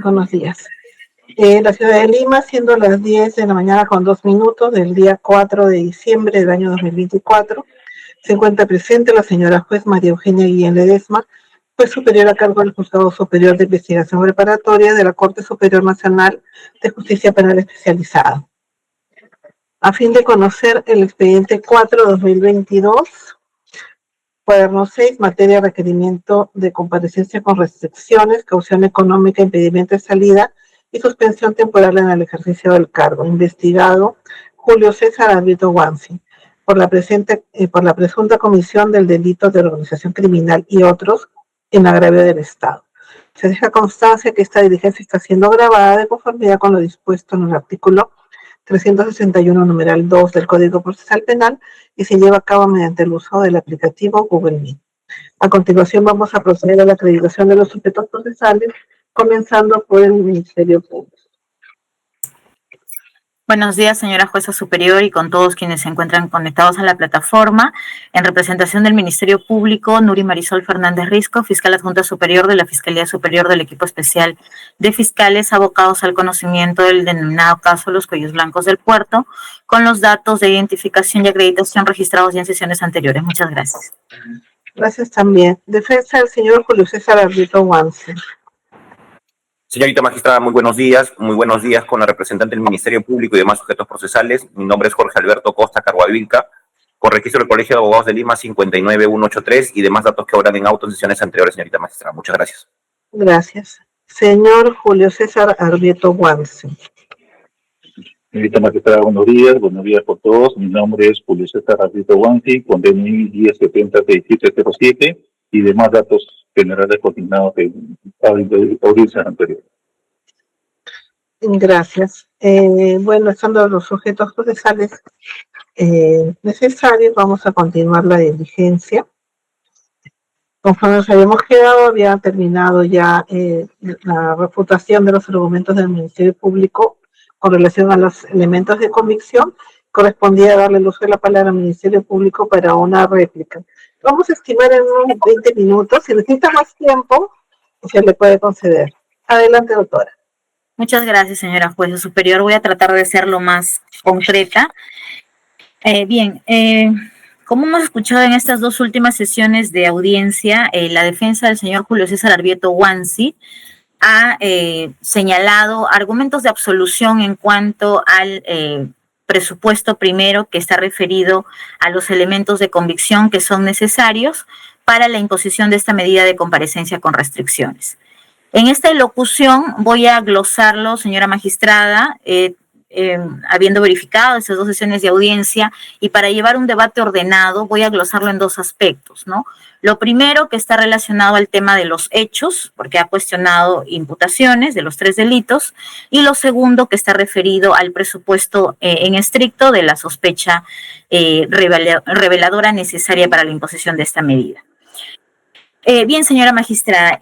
Buenos días. La ciudad de Lima, siendo las 10 de la mañana con 2 minutos del día 4 de diciembre del año 2024, se encuentra presente la señora juez María Eugenia Guillén Ledesma, juez superior a cargo del Juzgado Superior de Investigación Preparatoria de la Corte Superior Nacional de Justicia Penal Especializada. A fin de conocer el expediente 4-2022, cuaderno 6, materia de requerimiento de comparecencia con restricciones, caución económica, impedimento de salida y suspensión temporal en el ejercicio del cargo. Investigado Julio César Alberto Wansi por la presunta comisión del delito de organización criminal y otros en agravio del Estado. Se deja constancia que esta diligencia está siendo grabada de conformidad con lo dispuesto en el artículo 361, numeral 2 del Código Procesal Penal y se lleva a cabo mediante el uso del aplicativo Google Meet. A continuación vamos a proceder a la acreditación de los sujetos procesales, comenzando por el Ministerio Público. Buenos días, señora jueza superior y con todos quienes se encuentran conectados a la plataforma. En representación del Ministerio Público, Nuri Marisol Fernández Risco, fiscal adjunta superior de la Fiscalía Superior del Equipo Especial de Fiscales, abocados al conocimiento del denominado caso Los Cuellos Blancos del Puerto, con los datos de identificación y acreditación registrados ya en sesiones anteriores. Muchas gracias. Gracias también. Defensa del señor Julio César Alberto Wansi. Señorita magistrada, muy buenos días con la representante del Ministerio Público y demás sujetos procesales. Mi nombre es Jorge Alberto Costa Carguavilca, con registro del Colegio de Abogados de Lima 59183 y demás datos que obran en auto en sesiones anteriores, señorita magistrada. Muchas gracias. Gracias. Señor Julio César Alberto Wansi. Señorita magistrada, buenos días por todos. Mi nombre es Julio César Alberto Wansi, con DNI 1070-6707 y demás datos generales coordinados en audiencias anteriores. Gracias. Bueno, estando los sujetos procesales necesarios, vamos a continuar la diligencia. Conforme nos habíamos quedado, había terminado ya la refutación de los argumentos del Ministerio Público con relación a los elementos de convicción. Correspondía darle el uso de la palabra al Ministerio Público para una réplica. Vamos a estimar en unos 20 minutos. Si necesita más tiempo, se le puede conceder. Adelante, doctora. Muchas gracias, señora jueza superior. Voy a tratar de ser lo más concreta. Como hemos escuchado en estas dos últimas sesiones de audiencia, la defensa del señor Julio César Alberto Wansi ha señalado argumentos de absolución en cuanto al presupuesto primero, que está referido a los elementos de convicción que son necesarios para la imposición de esta medida de comparecencia con restricciones. En esta elocución voy a glosarlo, señora magistrada, habiendo verificado estas dos sesiones de audiencia, y para llevar un debate ordenado voy a glosarlo en dos aspectos, ¿no? Lo primero, que está relacionado al tema de los hechos, porque ha cuestionado imputaciones de los 3 delitos, y lo segundo, que está referido al presupuesto en estricto de la sospecha reveladora necesaria para la imposición de esta medida. Bien, señora magistrada,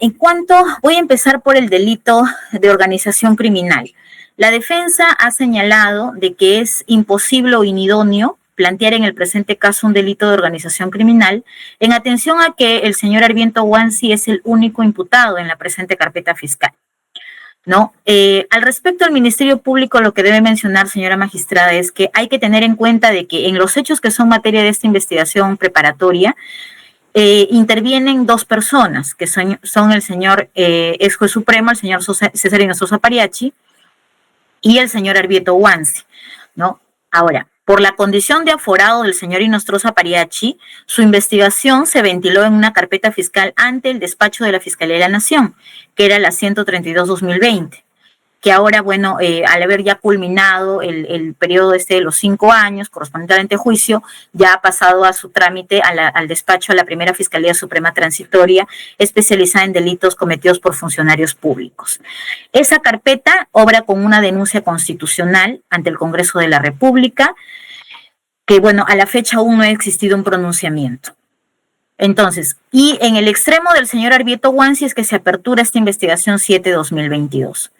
voy a empezar por el delito de organización criminal. La defensa ha señalado de que es imposible o inidóneo plantear en el presente caso un delito de organización criminal, en atención a que el señor Alberto Wansi es el único imputado en la presente carpeta fiscal, ¿no? Al respecto, al Ministerio Público lo que debe mencionar, señora magistrada, es que hay que tener en cuenta de que en los hechos que son materia de esta investigación preparatoria, intervienen dos personas, que son el señor ex juez supremo, el señor Cesarino Sosa Pariachi, y el señor Alberto Wansi, ¿no? Ahora, por la condición de aforado del señor Inostroza Pariachi, su investigación se ventiló en una carpeta fiscal ante el despacho de la Fiscalía de la Nación, que era la 132-2020, que ahora, bueno, al haber ya culminado el periodo de los 5 años correspondiente al antejuicio, ya ha pasado a su trámite al despacho a la primera Fiscalía Suprema Transitoria, especializada en delitos cometidos por funcionarios públicos. Esa carpeta obra con una denuncia constitucional ante el Congreso de la República, que, bueno, a la fecha aún no ha existido un pronunciamiento. Entonces, y en el extremo del señor Alberto Wansi es que se apertura esta investigación 7-2022.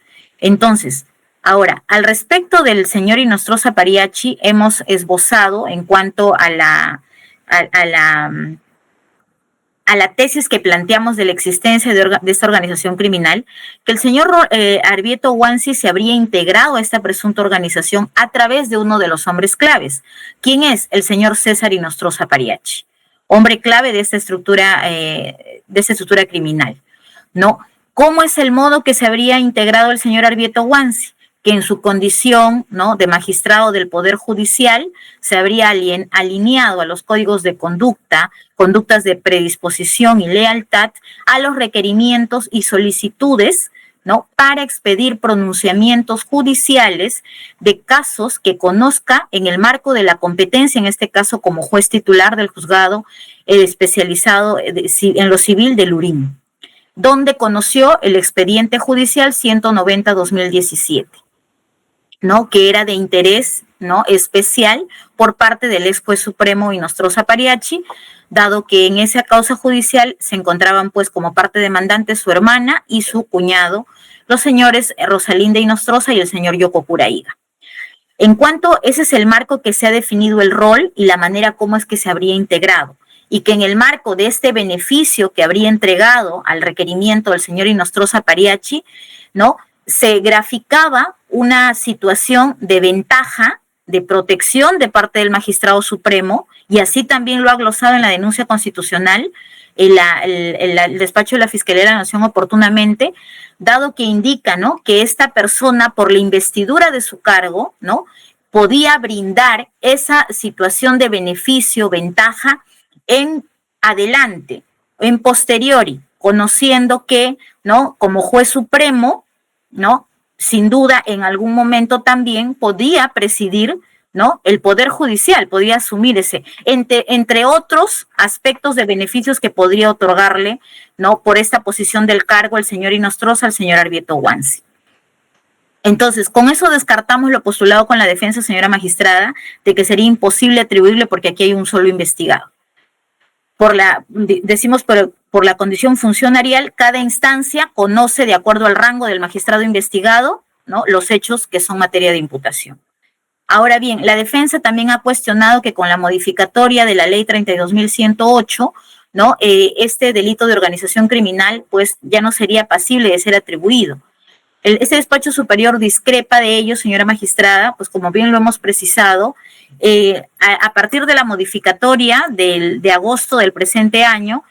Entonces, ahora, al respecto del señor Inostroza Pariachi, hemos esbozado en cuanto a a la tesis que planteamos de la existencia de esta organización criminal, que el señor Arbieto Wansi se habría integrado a esta presunta organización a través de uno de los hombres claves. ¿Quién es? El señor César Inostroza Pariachi, hombre clave de esta estructura criminal, ¿no? ¿Cómo es el modo que se habría integrado el señor Arbieto Wansi? Que en su condición, ¿no?, de magistrado del Poder Judicial se habría alineado a los códigos de conductas de predisposición y lealtad, a los requerimientos y solicitudes, ¿no?, para expedir pronunciamientos judiciales de casos que conozca en el marco de la competencia, en este caso como juez titular del juzgado especializado en lo civil de Lurín, donde conoció el expediente judicial 190-2017. ¿No?, que era de interés, ¿no?, especial por parte del ex juez supremo Inostroza Pariachi, dado que en esa causa judicial se encontraban pues como parte demandante su hermana y su cuñado, los señores Rosalinda Inostroza y el señor Yoko Kuraiga. En cuanto, ese es el marco que se ha definido el rol y la manera como es que se habría integrado, y que en el marco de este beneficio que habría entregado al requerimiento del señor Inostroza Pariachi, ¿no?, se graficaba una situación de ventaja, de protección de parte del magistrado supremo, y así también lo ha glosado en la denuncia constitucional el despacho de la Fiscalía de la Nación oportunamente, dado que indica, ¿no?, que esta persona, por la investidura de su cargo, ¿no?, podía brindar esa situación de beneficio, ventaja en adelante, en posteriori, conociendo que, ¿no?, como juez supremo, ¿no?, sin duda en algún momento también podía presidir, ¿no?, el Poder Judicial, podía asumir entre otros aspectos de beneficios que podría otorgarle, ¿no?, por esta posición del cargo el señor Inostroza al señor Arbieto Wansi. Entonces, con eso descartamos lo postulado con la defensa, señora magistrada, de que sería imposible atribuirle porque aquí hay un solo investigado. Por la condición funcionarial, cada instancia conoce, de acuerdo al rango del magistrado investigado, ¿no?, los hechos que son materia de imputación. Ahora bien, la defensa también ha cuestionado que con la modificatoria de la ley 32.108, ¿no?, este delito de organización criminal pues ya no sería pasible de ser atribuido. Este despacho superior discrepa de ello, señora magistrada, pues como bien lo hemos precisado, a partir de la modificatoria de agosto del presente año,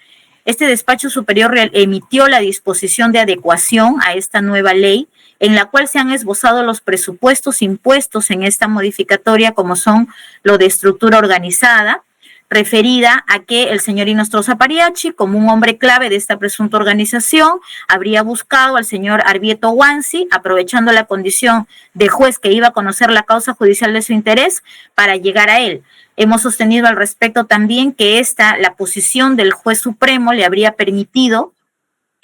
este despacho superior emitió la disposición de adecuación a esta nueva ley, en la cual se han esbozado los presupuestos impuestos en esta modificatoria, como son lo de estructura organizada, referida a que el señor Inostroza Pariachi, como un hombre clave de esta presunta organización, habría buscado al señor Arbieto Wansi, aprovechando la condición de juez que iba a conocer la causa judicial de su interés, para llegar a él. Hemos sostenido al respecto también que la posición del juez supremo le habría permitido,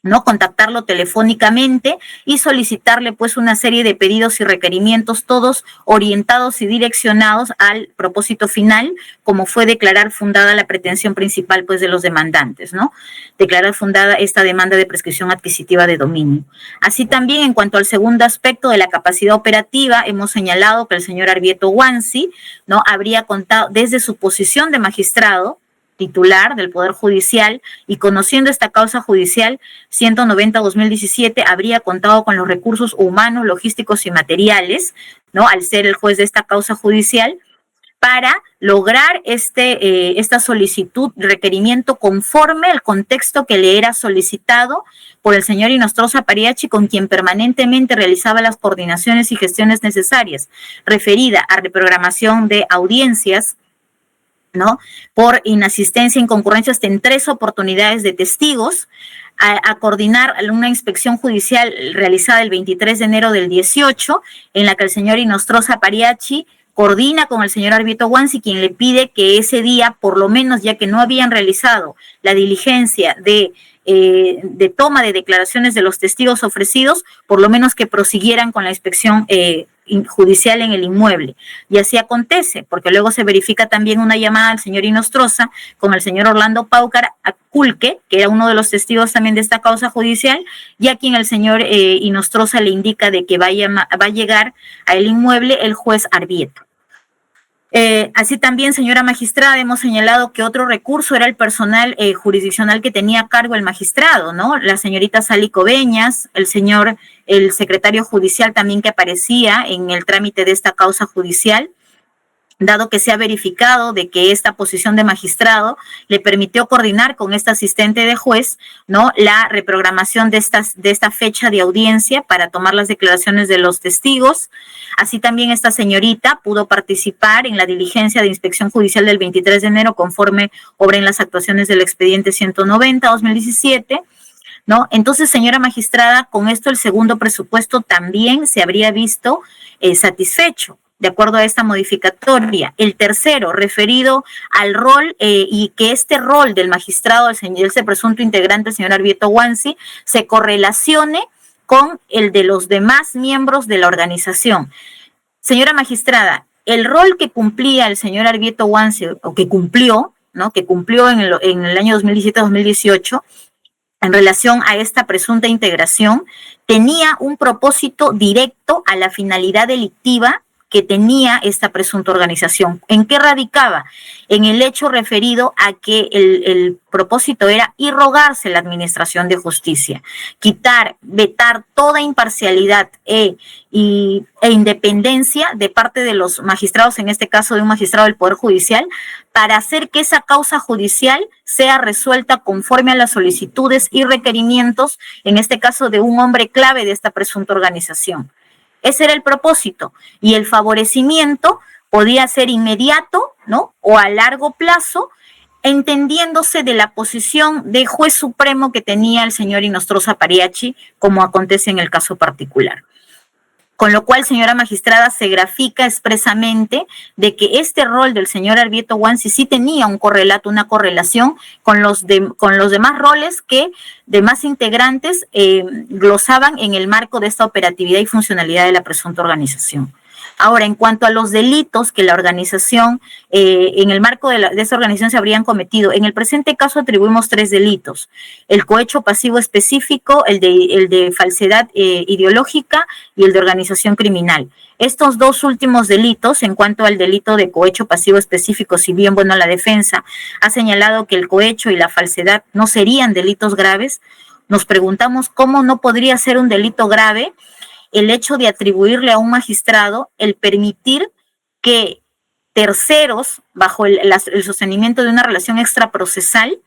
¿no?, contactarlo telefónicamente y solicitarle pues una serie de pedidos y requerimientos, todos orientados y direccionados al propósito final, como fue declarar fundada la pretensión principal pues de los demandantes, ¿no?, declarar fundada esta demanda de prescripción adquisitiva de dominio. Así también, en cuanto al segundo aspecto de la capacidad operativa, hemos señalado que el señor Arbieto Wansi, ¿no?, habría contado desde su posición de magistrado titular del Poder Judicial y conociendo esta causa judicial 190-2017, habría contado con los recursos humanos, logísticos y materiales, ¿no?, al ser el juez de esta causa judicial, para lograr esta solicitud, requerimiento conforme al contexto que le era solicitado por el señor Inostroza Pariachi, con quien permanentemente realizaba las coordinaciones y gestiones necesarias, referida a reprogramación de audiencias, ¿no?, por inasistencia, inconcurrencias en 3 oportunidades de testigos, a coordinar una inspección judicial realizada el 23 de enero del 18, en la que el señor Inostroza Pariachi coordina con el señor Arbieto Wansi, quien le pide que ese día, por lo menos, ya que no habían realizado la diligencia de toma de declaraciones de los testigos ofrecidos, por lo menos que prosiguieran con la inspección judicial en el inmueble. Y así acontece, porque luego se verifica también una llamada al señor Inostroza con el señor Orlando Paucar Aculque, que era uno de los testigos también de esta causa judicial, y a quien el señor Inostroza le indica de que va a llegar al inmueble el juez Arbieto. Así también, señora magistrada, hemos señalado que otro recurso era el personal jurisdiccional que tenía a cargo el magistrado, ¿no? La señorita Sally Coveñas, el secretario judicial también que aparecía en el trámite de esta causa judicial, dado que se ha verificado de que esta posición de magistrado le permitió coordinar con esta asistente de juez, ¿no?, la reprogramación de esta fecha de audiencia para tomar las declaraciones de los testigos. Así también esta señorita pudo participar en la diligencia de inspección judicial del 23 de enero conforme obra en las actuaciones del expediente 190-2017, ¿no? Entonces, señora magistrada, con esto el segundo presupuesto también se habría visto satisfecho, de acuerdo a esta modificatoria. El tercero, referido al rol y que este rol del magistrado, ese presunto integrante, el señor Arbieto Wansi, se correlacione con el de los demás miembros de la organización. Señora magistrada, el rol que cumplía el señor Arbieto Wansi, o que cumplió, ¿no?, que cumplió en el año 2017-2018, en relación a esta presunta integración, tenía un propósito directo a la finalidad delictiva que tenía esta presunta organización. ¿En qué radicaba? En el hecho referido a que el propósito era irrogarse la administración de justicia, vetar toda imparcialidad e independencia de parte de los magistrados, en este caso de un magistrado del Poder Judicial, para hacer que esa causa judicial sea resuelta conforme a las solicitudes y requerimientos, en este caso de un hombre clave de esta presunta organización. Ese era el propósito, y el favorecimiento podía ser inmediato, ¿no?, o a largo plazo, entendiéndose de la posición de juez supremo que tenía el señor Inostroza Pariachi, como acontece en el caso particular. Con lo cual, señora magistrada, se grafica expresamente de que este rol del señor Arbieto Wansi sí tenía un correlato, una correlación con los demás roles que demás integrantes glosaban en el marco de esta operatividad y funcionalidad de la presunta organización. Ahora, en cuanto a los delitos que la organización, en el marco de esa organización se habrían cometido, en el presente caso atribuimos 3 delitos: el cohecho pasivo específico, el de falsedad ideológica y el de organización criminal. Estos 2 últimos delitos, en cuanto al delito de cohecho pasivo específico, si bien, bueno, la defensa ha señalado que el cohecho y la falsedad no serían delitos graves, nos preguntamos cómo no podría ser un delito grave el hecho de atribuirle a un magistrado el permitir que terceros, bajo el sostenimiento de una relación extraprocesal,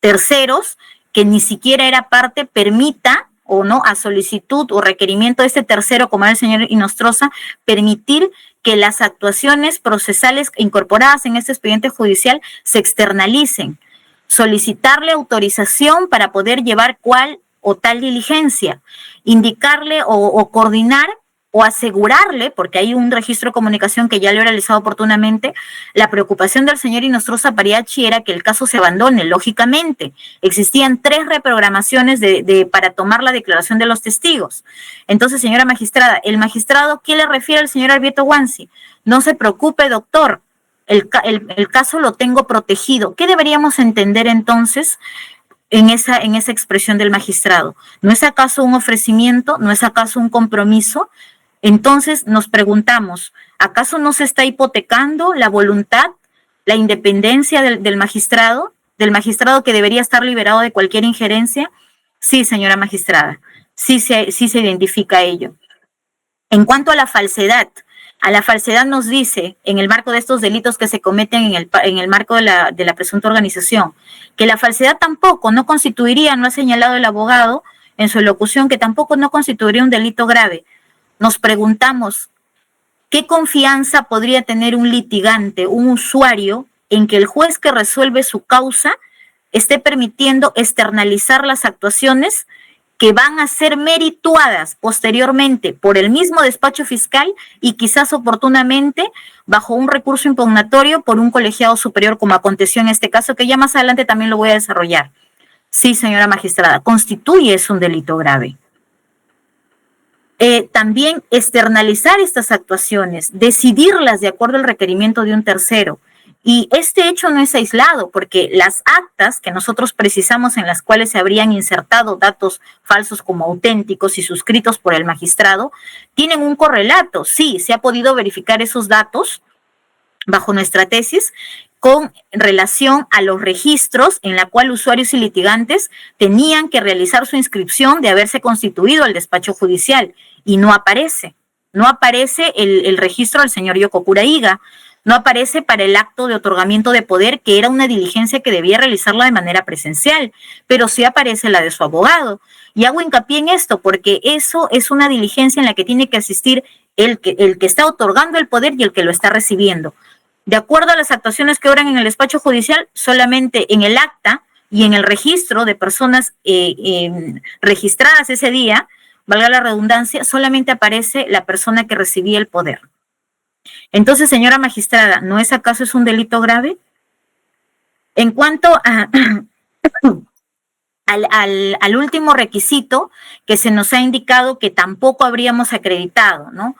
terceros que ni siquiera era parte, permita o no, a solicitud o requerimiento de este tercero, como era el señor Inostroza, permitir que las actuaciones procesales incorporadas en este expediente judicial se externalicen, solicitarle autorización para poder llevar cual o tal diligencia, indicarle o coordinar o asegurarle, porque hay un registro de comunicación que ya lo he realizado oportunamente, la preocupación del señor Inostroza Pariachi era que el caso se abandone. Lógicamente, existían 3 reprogramaciones para tomar la declaración de los testigos. Entonces, señora magistrada, el magistrado, ¿qué le refiere al señor Arbieto Wansi? No se preocupe, doctor, el caso lo tengo protegido. ¿Qué deberíamos entender entonces en esa expresión del magistrado? ¿No es acaso un ofrecimiento? ¿No es acaso un compromiso? Entonces nos preguntamos, ¿acaso no se está hipotecando la voluntad, la independencia del magistrado que debería estar liberado de cualquier injerencia? Sí, señora magistrada, sí se identifica ello. En cuanto a la falsedad nos dice, en el marco de estos delitos que se cometen en el marco de la presunta organización, que la falsedad tampoco no constituiría, no ha señalado el abogado en su elocución, que tampoco no constituiría un delito grave. Nos preguntamos, ¿qué confianza podría tener un litigante, un usuario, en que el juez que resuelve su causa esté permitiendo externalizar las actuaciones que van a ser merituadas posteriormente por el mismo despacho fiscal y quizás oportunamente bajo un recurso impugnatorio por un colegiado superior, como aconteció en este caso, que ya más adelante también lo voy a desarrollar? Sí, señora magistrada, constituye un delito grave. También externalizar estas actuaciones, decidirlas de acuerdo al requerimiento de un tercero. Y este hecho no es aislado, porque las actas que nosotros precisamos, en las cuales se habrían insertado datos falsos como auténticos y suscritos por el magistrado, tienen un correlato. Sí, se ha podido verificar esos datos bajo nuestra tesis, con relación a los registros en la cual usuarios y litigantes tenían que realizar su inscripción de haberse constituido el despacho judicial, y no aparece el registro del señor Yoko Kuraiga, no aparece para el acto de otorgamiento de poder, que era una diligencia que debía realizarla de manera presencial, pero sí aparece la de su abogado. Y hago hincapié en esto porque eso es una diligencia en la que tiene que asistir el que está otorgando el poder y el que lo está recibiendo. De acuerdo a las actuaciones que obran en el despacho judicial, solamente en el acta y en el registro de personas registradas ese día, valga la redundancia, solamente aparece la persona que recibía el poder. Entonces, señora magistrada, ¿no es acaso es un delito grave? En cuanto al último requisito que se nos ha indicado que tampoco habríamos acreditado, ¿no?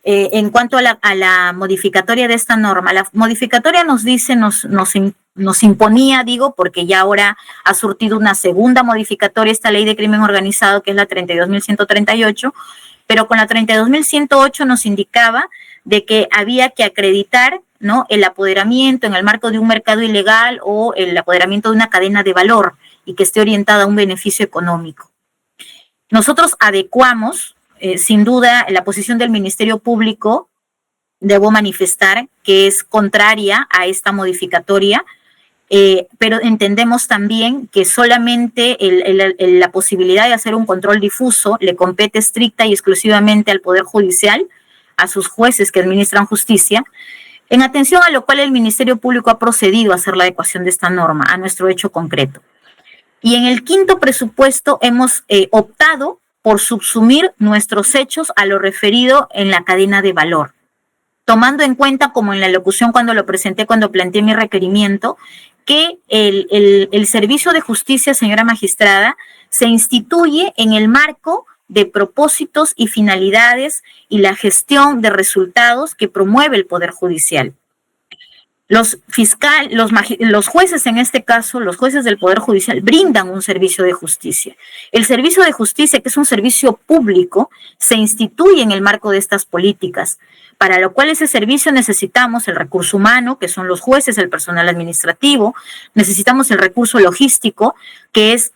En cuanto a la modificatoria de esta norma, la modificatoria nos dice, nos imponía, digo, porque ya ahora ha surtido una segunda modificatoria esta ley de crimen organizado, que es la 32.138, pero con la 32.108 nos indicaba de que había que acreditar, ¿no?, el apoderamiento en el marco de un mercado ilegal o el apoderamiento de una cadena de valor y que esté orientada a un beneficio económico. Nosotros adecuamos, sin duda, la posición del Ministerio Público, debo manifestar que es contraria a esta modificatoria, pero entendemos también que solamente la posibilidad de hacer un control difuso le compete estricta y exclusivamente al Poder Judicial, a sus jueces que administran justicia, en atención a lo cual el Ministerio Público ha procedido a hacer la adecuación de esta norma a nuestro hecho concreto. Y en el quinto presupuesto hemos optado por subsumir nuestros hechos a lo referido en la cadena de valor, tomando en cuenta, como en la locución cuando lo presenté, cuando planteé mi requerimiento, que el servicio de justicia, señora magistrada, se instituye en el marco de propósitos y finalidades y la gestión de resultados que promueve el Poder Judicial. Los jueces, en este caso, los jueces del Poder Judicial, brindan un servicio de justicia. El servicio de justicia, que es un servicio público, se instituye en el marco de estas políticas, para lo cual ese servicio necesitamos el recurso humano, que son los jueces, el personal administrativo, necesitamos el recurso logístico, que es,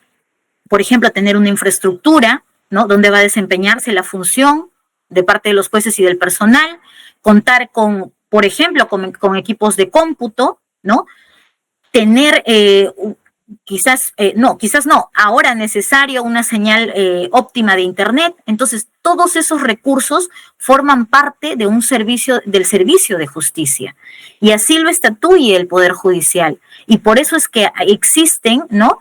por ejemplo, tener una infraestructura, ¿no?, donde va a desempeñarse la función de parte de los jueces y del personal, contar con, por ejemplo, con equipos de cómputo, ¿no? Tener, quizás no, ahora necesario una señal óptima de Internet. Entonces, todos esos recursos forman parte de del servicio de justicia. Y así lo estatuye el Poder Judicial. Y por eso es que existen, ¿no?,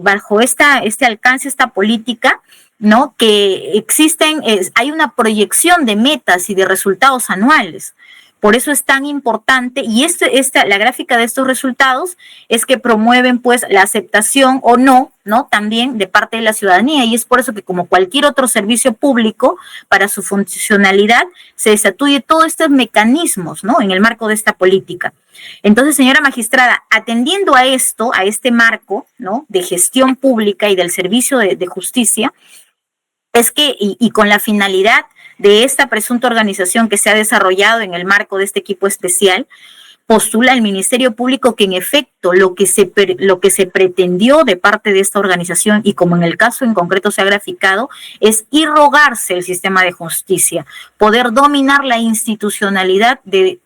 bajo este alcance, esta política, ¿no?, que existen, hay una proyección de metas y de resultados anuales. Por eso es tan importante, y la gráfica de estos resultados es que promueven, pues, la aceptación o no, también de parte de la ciudadanía, y es por eso que, como cualquier otro servicio público, para su funcionalidad se estatuye todos estos mecanismos, ¿no?, en el marco de esta política. Entonces, señora magistrada, atendiendo a esto, a este marco, ¿no?, de gestión pública y del servicio de justicia, es que, y con la finalidad de esta presunta organización que se ha desarrollado en el marco de este equipo especial, postula el Ministerio Público que en efecto lo que se pretendió de parte de esta organización, y como en el caso en concreto se ha graficado, es irrogarse el sistema de justicia, poder dominar la institucionalidad de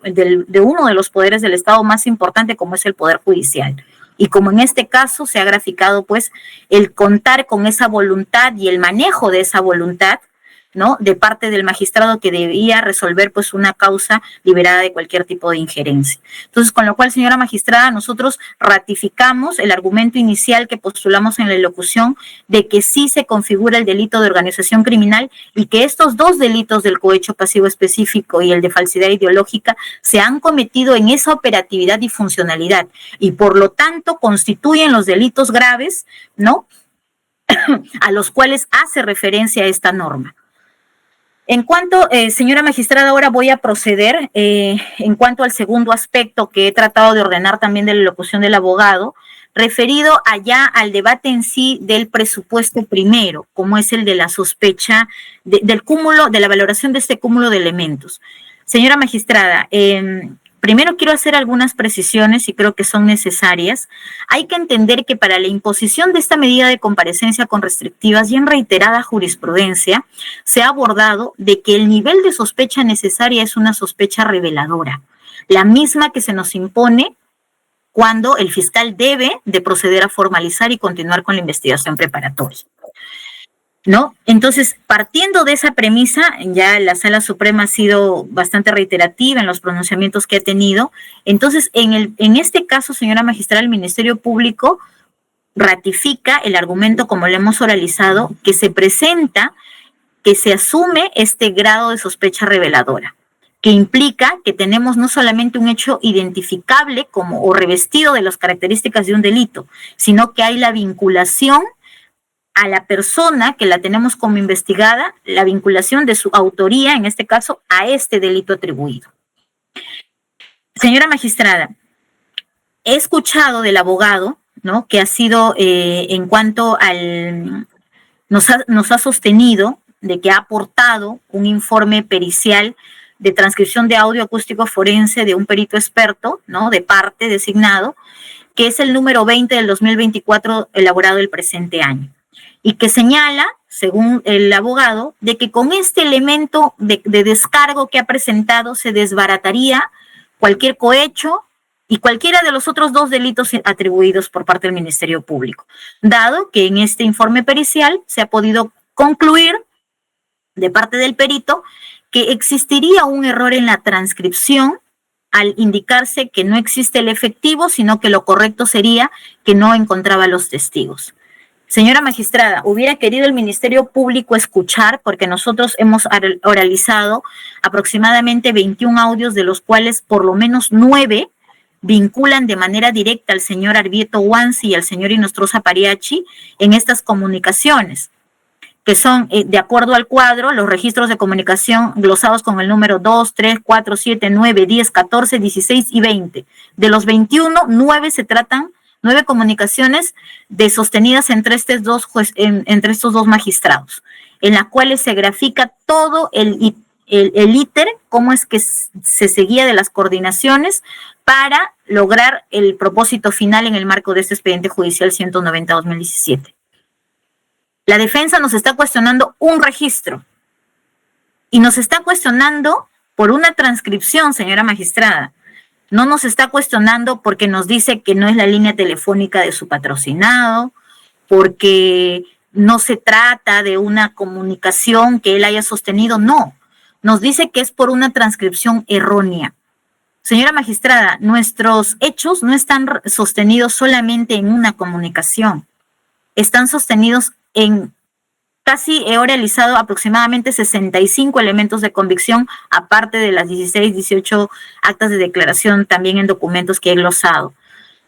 uno de los poderes del Estado más importante, como es el Poder Judicial. Y como en este caso se ha graficado, pues, el contar con esa voluntad y el manejo de esa voluntad, ¿no?, de parte del magistrado que debía resolver, pues, una causa liberada de cualquier tipo de injerencia. Entonces, con lo cual, señora magistrada, nosotros ratificamos el argumento inicial que postulamos en la locución de que sí se configura el delito de organización criminal y que estos dos delitos del cohecho pasivo específico y el de falsedad ideológica se han cometido en esa operatividad y funcionalidad, y por lo tanto constituyen los delitos graves, ¿no?, a los cuales hace referencia esta norma. En cuanto, señora magistrada, ahora voy a proceder en cuanto al segundo aspecto que he tratado de ordenar también de la locución del abogado, referido allá al debate en sí del presupuesto primero, como es el de la sospecha, del cúmulo, de la valoración de este cúmulo de elementos. Señora magistrada, primero quiero hacer algunas precisiones y creo que son necesarias. Hay que entender que para la imposición de esta medida de comparecencia con restrictivas y en reiterada jurisprudencia se ha abordado de que el nivel de sospecha necesaria es una sospecha reveladora, la misma que se nos impone cuando el fiscal debe de proceder a formalizar y continuar con la investigación preparatoria, ¿no? Entonces, partiendo de esa premisa, ya la Sala Suprema ha sido bastante reiterativa en los pronunciamientos que ha tenido. Entonces, en este caso, señora magistrada, el Ministerio Público ratifica el argumento, como lo hemos oralizado, que se presenta, que se asume este grado de sospecha reveladora, que implica que tenemos no solamente un hecho identificable como o revestido de las características de un delito, sino que hay la vinculación a la persona que la tenemos como investigada, la vinculación de su autoría, en este caso, a este delito atribuido. Señora magistrada, he escuchado del abogado, ¿no?, que ha sido en cuanto al... Nos ha sostenido de que ha aportado un informe pericial de transcripción de audio acústico forense de un perito experto, ¿no?, de parte designado, que es el número 20 del 2024 elaborado el presente año, y que señala, según el abogado, de que con este elemento de descargo que ha presentado se desbarataría cualquier cohecho y cualquiera de los otros dos delitos atribuidos por parte del Ministerio Público, dado que en este informe pericial se ha podido concluir de parte del perito que existiría un error en la transcripción al indicarse que no existe el efectivo, sino que lo correcto sería que no encontraba los testigos. Señora magistrada, hubiera querido el Ministerio Público escuchar, porque nosotros hemos oralizado aproximadamente 21 audios, de los cuales por lo menos 9 vinculan de manera directa al señor Arbieto Wansi y al señor Inostroza Pariachi en estas comunicaciones, que son, de acuerdo al cuadro, los registros de comunicación glosados con el número 2, 3, 4, 7, 9, 10, 14, 16 y 20. De los 21, 9 se tratan, 9 comunicaciones sostenidas entre estos dos magistrados, en las cuales se grafica todo el íter, cómo es que se seguía de las coordinaciones para lograr el propósito final en el marco de este expediente judicial 190-2017. La defensa nos está cuestionando un registro y nos está cuestionando por una transcripción, señora magistrada. No nos está cuestionando porque nos dice que no es la línea telefónica de su patrocinado, porque no se trata de una comunicación que él haya sostenido, no. Nos dice que es por una transcripción errónea. Señora magistrada, nuestros hechos no están sostenidos solamente en una comunicación, están sostenidos en... Casi he oralizado aproximadamente 65 elementos de convicción, aparte de las 16, 18 actas de declaración, también en documentos que he glosado.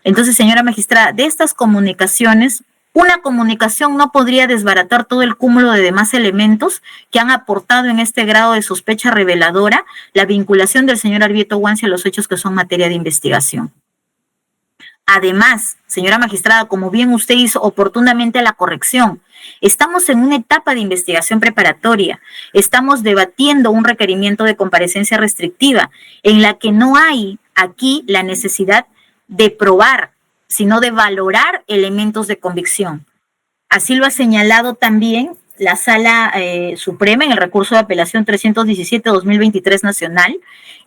Entonces, señora magistrada, de estas comunicaciones, una comunicación no podría desbaratar todo el cúmulo de demás elementos que han aportado en este grado de sospecha reveladora la vinculación del señor Arbieto Wansi a los hechos que son materia de investigación. Además, señora magistrada, como bien usted hizo oportunamente la corrección, estamos en una etapa de investigación preparatoria, estamos debatiendo un requerimiento de comparecencia restrictiva en la que no hay aquí la necesidad de probar, sino de valorar elementos de convicción. Así lo ha señalado también la Sala Suprema en el recurso de apelación 317-2023 nacional,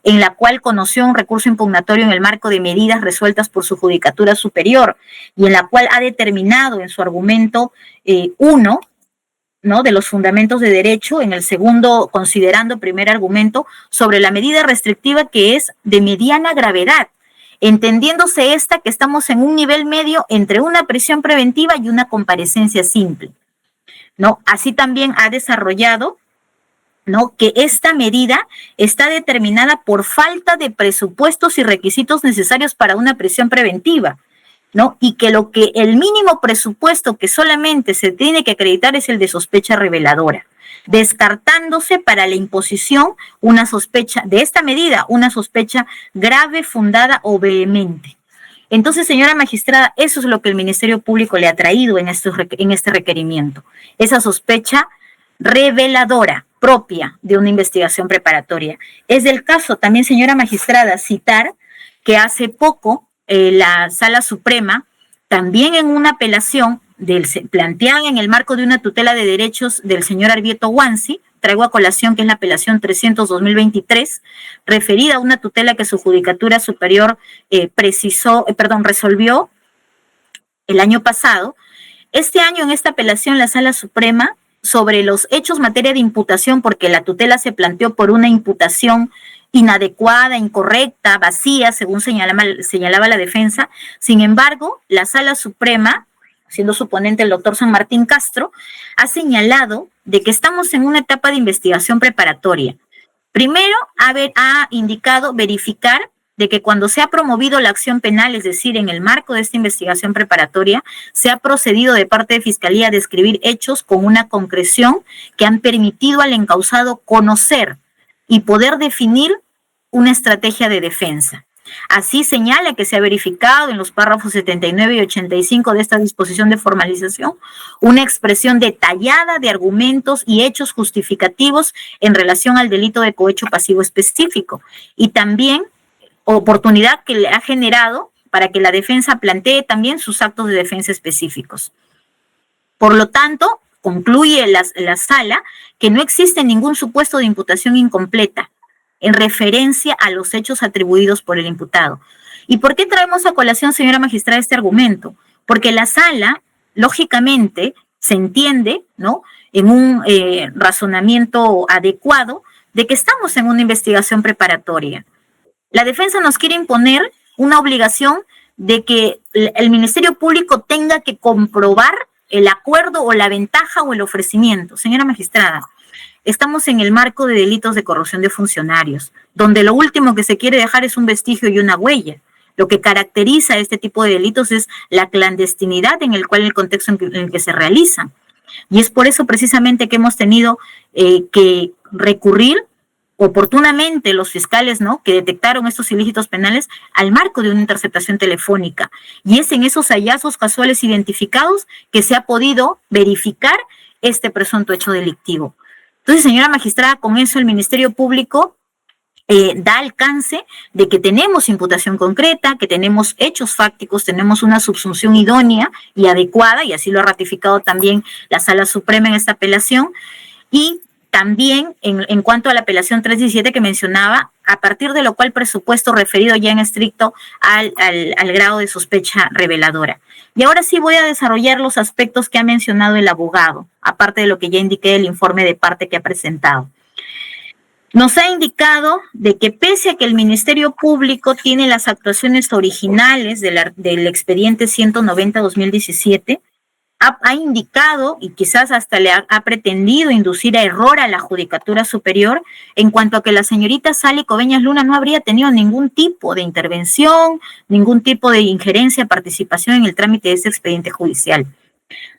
en la cual conoció un recurso impugnatorio en el marco de medidas resueltas por su judicatura superior y en la cual ha determinado en su argumento 1, ¿no?, de los fundamentos de derecho, en el segundo, considerando primer argumento, sobre la medida restrictiva que es de mediana gravedad, entendiéndose esta que estamos en un nivel medio entre una prisión preventiva y una comparecencia simple, ¿no? Así también ha desarrollado, ¿no?, que esta medida está determinada por falta de presupuestos y requisitos necesarios para una prisión preventiva, ¿no? Y que el mínimo presupuesto que solamente se tiene que acreditar es el de sospecha reveladora, descartándose para la imposición una sospecha de esta medida, una sospecha grave, fundada o vehemente. Entonces, señora magistrada, eso es lo que el Ministerio Público le ha traído en este requerimiento, esa sospecha reveladora, propia de una investigación preparatoria. Es del caso también, señora magistrada, citar que hace poco la Sala Suprema, también en una apelación planteada en el marco de una tutela de derechos del señor Arbieto Wansi, traigo a colación que es la apelación 300-2023, referida a una tutela que su Judicatura Superior resolvió el año pasado. Este año, en esta apelación, la Sala Suprema, sobre los hechos materia de imputación, porque la tutela se planteó por una imputación inadecuada, incorrecta, vacía, según señalaba la defensa. Sin embargo, la Sala Suprema, siendo su ponente el doctor San Martín Castro, ha señalado de que estamos en una etapa de investigación preparatoria. Primero, ha indicado verificar de que cuando se ha promovido la acción penal, es decir, en el marco de esta investigación preparatoria, se ha procedido de parte de Fiscalía a describir hechos con una concreción que han permitido al encausado conocer y poder definir una estrategia de defensa. Así señala que se ha verificado en los párrafos 79 y 85 de esta disposición de formalización una expresión detallada de argumentos y hechos justificativos en relación al delito de cohecho pasivo específico, y también oportunidad que le ha generado para que la defensa plantee también sus actos de defensa específicos. Por lo tanto, concluye la sala que no existe ningún supuesto de imputación incompleta en referencia a los hechos atribuidos por el imputado. ¿Y por qué traemos a colación, señora magistrada, este argumento? Porque la sala, lógicamente, se entiende, ¿no?, en un razonamiento adecuado de que estamos en una investigación preparatoria. La defensa nos quiere imponer una obligación de que el Ministerio Público tenga que comprobar el acuerdo o la ventaja o el ofrecimiento. Señora magistrada, estamos en el marco de delitos de corrupción de funcionarios, donde lo último que se quiere dejar es un vestigio y una huella. Lo que caracteriza este tipo de delitos es la clandestinidad en el contexto en el que se realizan. Y es por eso precisamente que hemos tenido que recurrir oportunamente los fiscales, ¿no?, que detectaron estos ilícitos penales al marco de una interceptación telefónica. Y es en esos hallazgos casuales identificados que se ha podido verificar este presunto hecho delictivo. Entonces, señora magistrada, con eso el Ministerio Público da alcance de que tenemos imputación concreta, que tenemos hechos fácticos, tenemos una subsunción idónea y adecuada, y así lo ha ratificado también la Sala Suprema en esta apelación. Y también en cuanto a la apelación 317 que mencionaba, a partir de lo cual presupuesto referido ya en estricto al grado de sospecha reveladora. Y ahora sí voy a desarrollar los aspectos que ha mencionado el abogado, aparte de lo que ya indiqué del informe de parte que ha presentado. Nos ha indicado de que pese a que el Ministerio Público tiene las actuaciones originales del expediente 190-2017, ha indicado y quizás hasta le ha pretendido inducir a error a la Judicatura Superior en cuanto a que la señorita Sally Coveñas Luna no habría tenido ningún tipo de intervención, ningún tipo de injerencia, participación en el trámite de ese expediente judicial.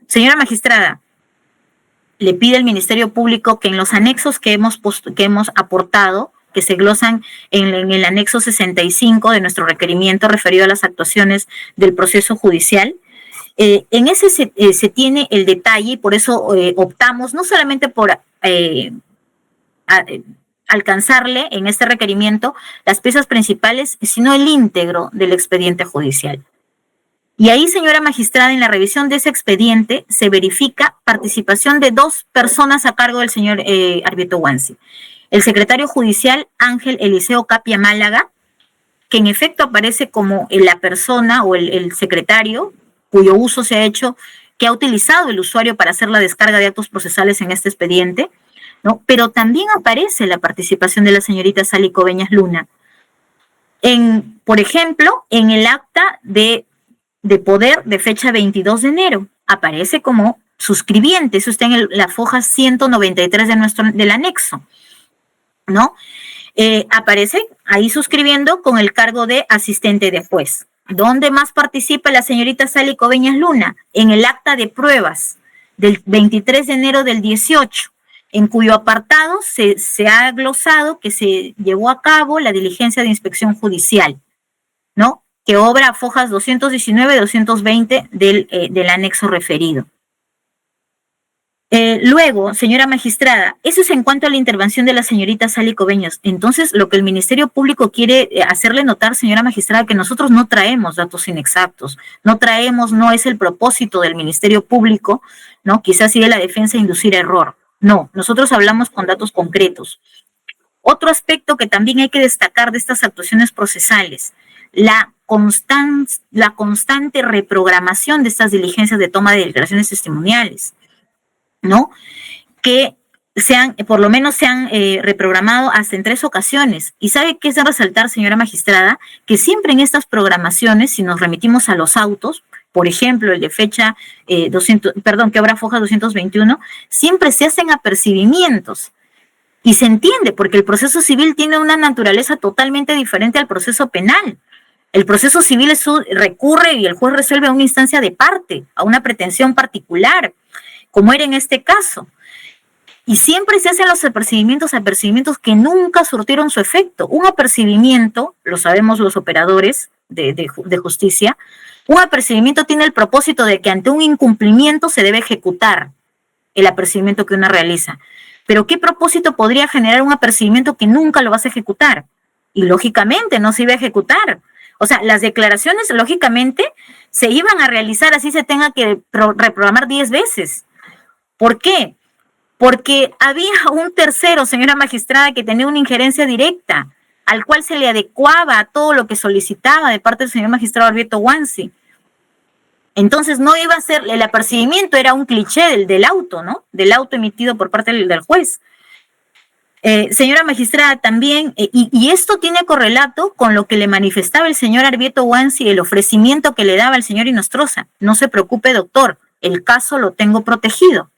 Señora magistrada, le pide al Ministerio Público que en los anexos que hemos aportado, que se glosan en el anexo 65 de nuestro requerimiento referido a las actuaciones del proceso judicial, en ese se tiene el detalle, y por eso optamos no solamente por alcanzarle en este requerimiento las piezas principales, sino el íntegro del expediente judicial. Y ahí, señora magistrada, en la revisión de ese expediente se verifica participación de 2 personas a cargo del señor Arbieto Wansi. El secretario judicial Ángel Eliseo Capia Málaga, que en efecto aparece como la persona o el secretario cuyo uso se ha hecho, que ha utilizado el usuario para hacer la descarga de actos procesales en este expediente, ¿no? Pero también aparece la participación de la señorita Sally Coveñas Luna. Por ejemplo, en el acta de poder de fecha 22 de enero, aparece como suscribiente, eso está en la foja 193 del anexo, ¿no? Aparece ahí suscribiendo con el cargo de asistente de juez. ¿Dónde más participa la señorita Sally Coveñas Luna? En el acta de pruebas del 23 de enero del 18, en cuyo apartado se ha glosado que se llevó a cabo la diligencia de inspección judicial, ¿no?, que obra a fojas 219 y 220 del anexo referido. Luego, señora magistrada, eso es en cuanto a la intervención de la señorita Sally Coveñas. Entonces, lo que el Ministerio Público quiere hacerle notar, señora magistrada, que nosotros no traemos datos inexactos, no es el propósito del Ministerio Público, ¿no? Quizás sí de la defensa inducir error. No, nosotros hablamos con datos concretos. Otro aspecto que también hay que destacar de estas actuaciones procesales, la constante reprogramación de estas diligencias de toma de declaraciones testimoniales, ¿no? Que por lo menos se han reprogramado hasta en 3 ocasiones. ¿Y sabe qué es de resaltar, señora magistrada? Que siempre en estas programaciones, si nos remitimos a los autos, por ejemplo, el de fecha que habrá foja 221, siempre se hacen apercibimientos. Y se entiende, porque el proceso civil tiene una naturaleza totalmente diferente al proceso penal. El proceso civil recurre y el juez resuelve a una instancia de parte, a una pretensión particular, como era en este caso. Y siempre se hacen los apercibimientos que nunca surtieron su efecto. Un apercibimiento, lo sabemos los operadores de justicia, un apercibimiento tiene el propósito de que ante un incumplimiento se debe ejecutar el apercibimiento que uno realiza. Pero ¿qué propósito podría generar un apercibimiento que nunca lo vas a ejecutar? Y lógicamente no se iba a ejecutar. O sea, las declaraciones lógicamente se iban a realizar así se tenga que reprogramar 10 veces. ¿Por qué? Porque había un tercero, señora magistrada, que tenía una injerencia directa, al cual se le adecuaba a todo lo que solicitaba de parte del señor magistrado Arbieto Wansi. Entonces no iba a ser, el apercibimiento era un cliché del auto, ¿no? Del auto emitido por parte del juez. Señora magistrada, también, y esto tiene correlato con lo que le manifestaba el señor Arbieto Wansi, el ofrecimiento que le daba el señor Inostroza. No se preocupe, doctor, el caso lo tengo protegido.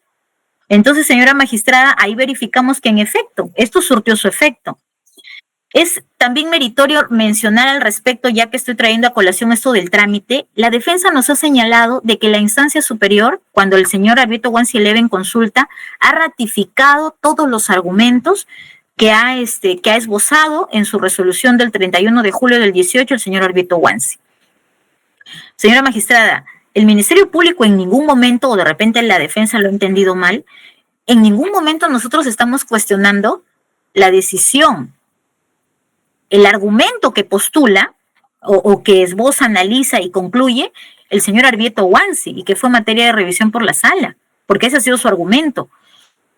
Entonces, señora magistrada, ahí verificamos que en efecto, esto surtió su efecto. Es también meritorio mencionar al respecto, ya que estoy trayendo a colación esto del trámite, la defensa nos ha señalado de que la instancia superior, cuando el señor Arbieto Wansi eleva en consulta, ha ratificado todos los argumentos que ha esbozado en su resolución del 31 de julio del 18 el señor Arbieto Wansi. Señora magistrada, el Ministerio Público en ningún momento, o de repente la defensa lo ha entendido mal, en ningún momento nosotros estamos cuestionando la decisión, el argumento que postula o que esboza, analiza y concluye el señor Arbieto Wansi y que fue materia de revisión por la sala, porque ese ha sido su argumento.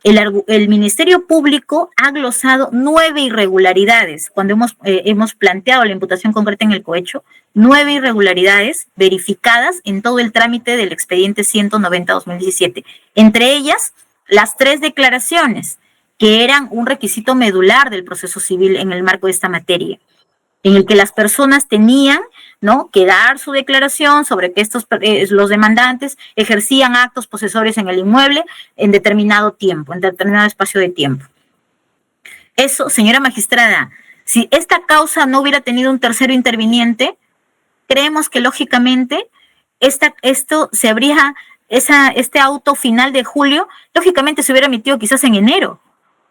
El Ministerio Público ha glosado 9 irregularidades cuando hemos planteado la imputación concreta en el cohecho, 9 irregularidades verificadas en todo el trámite del expediente 190-2017. Entre ellas, las 3 declaraciones que eran un requisito medular del proceso civil en el marco de esta materia, en el que las personas tenían, ¿no?, que dar su declaración sobre que los demandantes ejercían actos posesorios en el inmueble en determinado tiempo, en determinado espacio de tiempo. Eso, señora magistrada, si esta causa no hubiera tenido un tercero interviniente, creemos que lógicamente este auto final de julio, lógicamente se hubiera emitido quizás en enero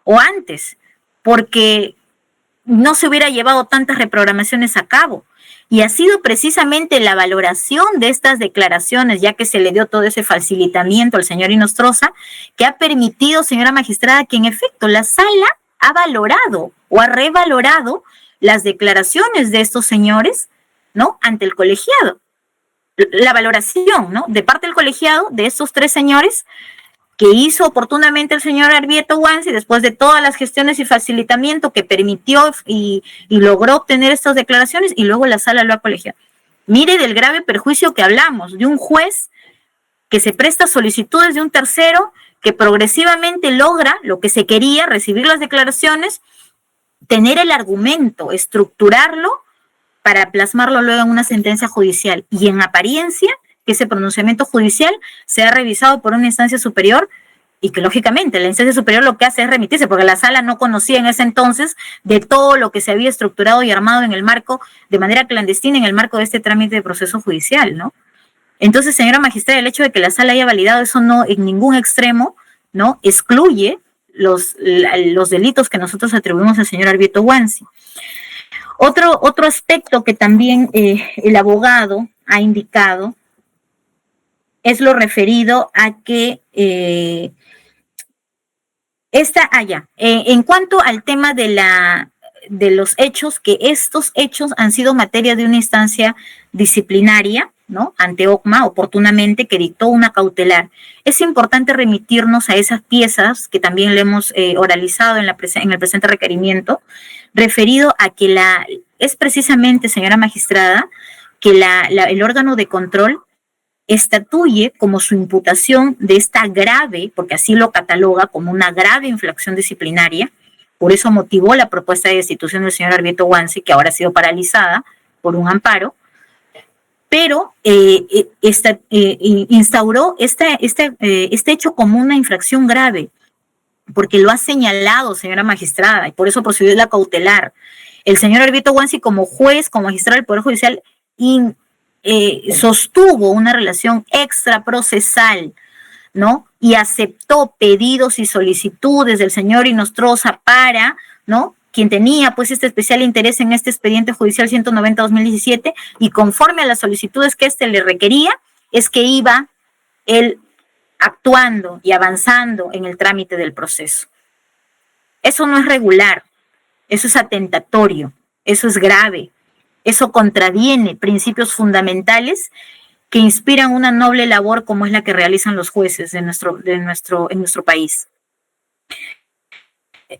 o antes, porque no se hubiera llevado tantas reprogramaciones a cabo. Y ha sido precisamente la valoración de estas declaraciones, ya que se le dio todo ese facilitamiento al señor Inostroza, que ha permitido, señora magistrada, que en efecto la sala ha valorado o ha revalorado las declaraciones de estos señores, ¿no?, ante el colegiado. La valoración, ¿no?, de parte del colegiado de estos 3 señores que hizo oportunamente el señor Arbieto Wansi después de todas las gestiones y facilitamiento que permitió y logró obtener estas declaraciones, y luego la sala lo ha colegiado. Mire del grave perjuicio que hablamos, de un juez que se presta solicitudes de un tercero, que progresivamente logra lo que se quería, recibir las declaraciones, tener el argumento, estructurarlo para plasmarlo luego en una sentencia judicial, y en apariencia que ese pronunciamiento judicial sea revisado por una instancia superior, y que lógicamente la instancia superior lo que hace es remitirse, porque la sala no conocía en ese entonces de todo lo que se había estructurado y armado en el marco, de manera clandestina, en el marco de este trámite de proceso judicial, ¿no? Entonces, señora magistrada, el hecho de que la sala haya validado eso no en ningún extremo, ¿no?, excluye los delitos que nosotros atribuimos al señor Arbieto Wansi. Otro aspecto que también el abogado ha indicado es lo referido a que En cuanto al tema de los hechos, que estos hechos han sido materia de una instancia disciplinaria, ¿no? Ante OCMA, oportunamente, que dictó una cautelar. Es importante remitirnos a esas piezas que también le hemos oralizado en el presente requerimiento, referido a que es precisamente, señora magistrada, que el órgano de control estatuye como su imputación de esta grave, porque así lo cataloga como una grave infracción disciplinaria. Por eso motivó la propuesta de destitución del señor Arbieto Guancy, que ahora ha sido paralizada por un amparo, pero instauró este hecho como una infracción grave, porque lo ha señalado, señora magistrada, y por eso procedió la cautelar. El señor Arbieto Guancy, como juez, como magistrado del Poder Judicial, sostuvo una relación extraprocesal, ¿no? Y aceptó pedidos y solicitudes del señor Inostroza para, ¿no?, quien tenía pues este especial interés en este expediente judicial 190-2017, y conforme a las solicitudes que éste le requería, es que iba él actuando y avanzando en el trámite del proceso. Eso no es regular, eso es atentatorio, eso es grave, eso contraviene principios fundamentales que inspiran una noble labor como es la que realizan los jueces en nuestro país.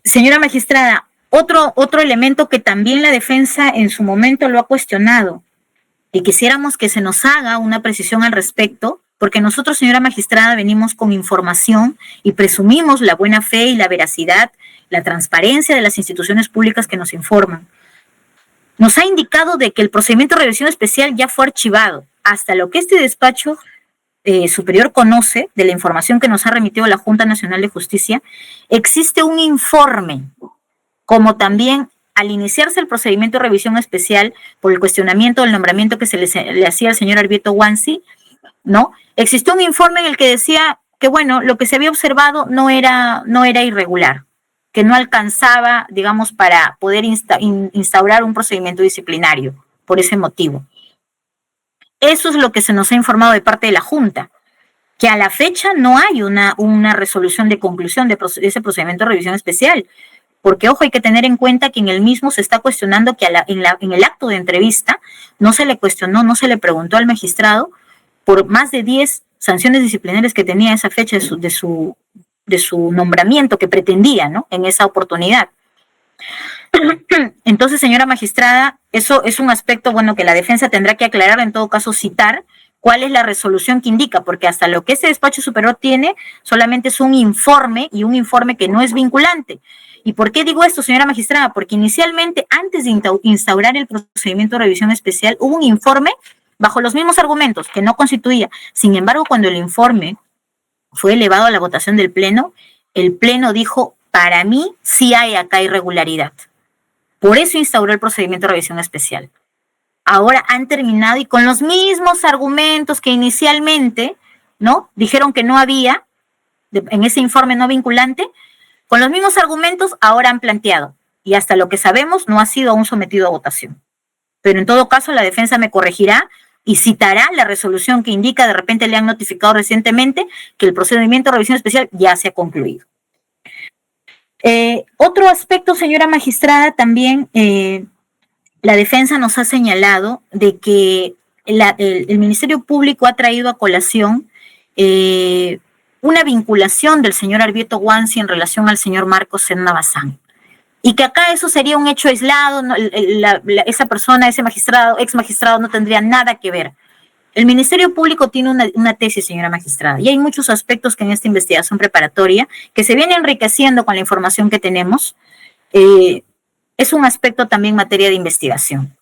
Señora magistrada, otro elemento que también la defensa en su momento lo ha cuestionado, y quisiéramos que se nos haga una precisión al respecto, porque nosotros, señora magistrada, venimos con información y presumimos la buena fe y la veracidad, la transparencia de las instituciones públicas que nos informan. Nos ha indicado de que el procedimiento de revisión especial ya fue archivado. Hasta lo que este despacho superior conoce de la información que nos ha remitido la Junta Nacional de Justicia, existe un informe, como también al iniciarse el procedimiento de revisión especial por el cuestionamiento del nombramiento que se le hacía al señor Arbieto Guancy, ¿no? Existió un informe en el que decía que, bueno, lo que se había observado no era irregular, que no alcanzaba, digamos, para poder instaurar un procedimiento disciplinario por ese motivo. Eso es lo que se nos ha informado de parte de la Junta, que a la fecha no hay una resolución de conclusión de ese procedimiento de revisión especial, porque, ojo, hay que tener en cuenta que en el mismo se está cuestionando que en el acto de entrevista no se le cuestionó, no se le preguntó al magistrado por más de 10 sanciones disciplinarias que tenía a esa fecha de su nombramiento que pretendía, ¿no?, en esa oportunidad. Entonces, señora magistrada, eso es un aspecto, bueno, que la defensa tendrá que aclarar, en todo caso citar cuál es la resolución que indica, porque hasta lo que ese despacho superior tiene solamente es un informe, y un informe que no es vinculante. ¿Y por qué digo esto, señora magistrada? Porque inicialmente, antes de instaurar el procedimiento de revisión especial, hubo un informe bajo los mismos argumentos que no constituía. Sin embargo, cuando el informe fue elevado a la votación del Pleno, el Pleno dijo: para mí sí hay acá irregularidad. Por eso instauró el procedimiento de revisión especial. Ahora han terminado y con los mismos argumentos que inicialmente, ¿no?, dijeron que no había, en ese informe no vinculante, con los mismos argumentos ahora han planteado, y hasta lo que sabemos no ha sido aún sometido a votación. Pero en todo caso la defensa me corregirá y citará la resolución que indica, de repente le han notificado recientemente, que el procedimiento de revisión especial ya se ha concluido. Otro aspecto, señora magistrada, también la defensa nos ha señalado de que el Ministerio Público ha traído a colación una vinculación del señor Arbieto Guancy en relación al señor Marcos Serna Bazán, y que acá eso sería un hecho aislado, no, esa persona, ese magistrado, ex magistrado, no tendría nada que ver. El Ministerio Público tiene una tesis, señora magistrada, y hay muchos aspectos que en esta investigación preparatoria, que se viene enriqueciendo con la información que tenemos, es un aspecto también materia de investigación.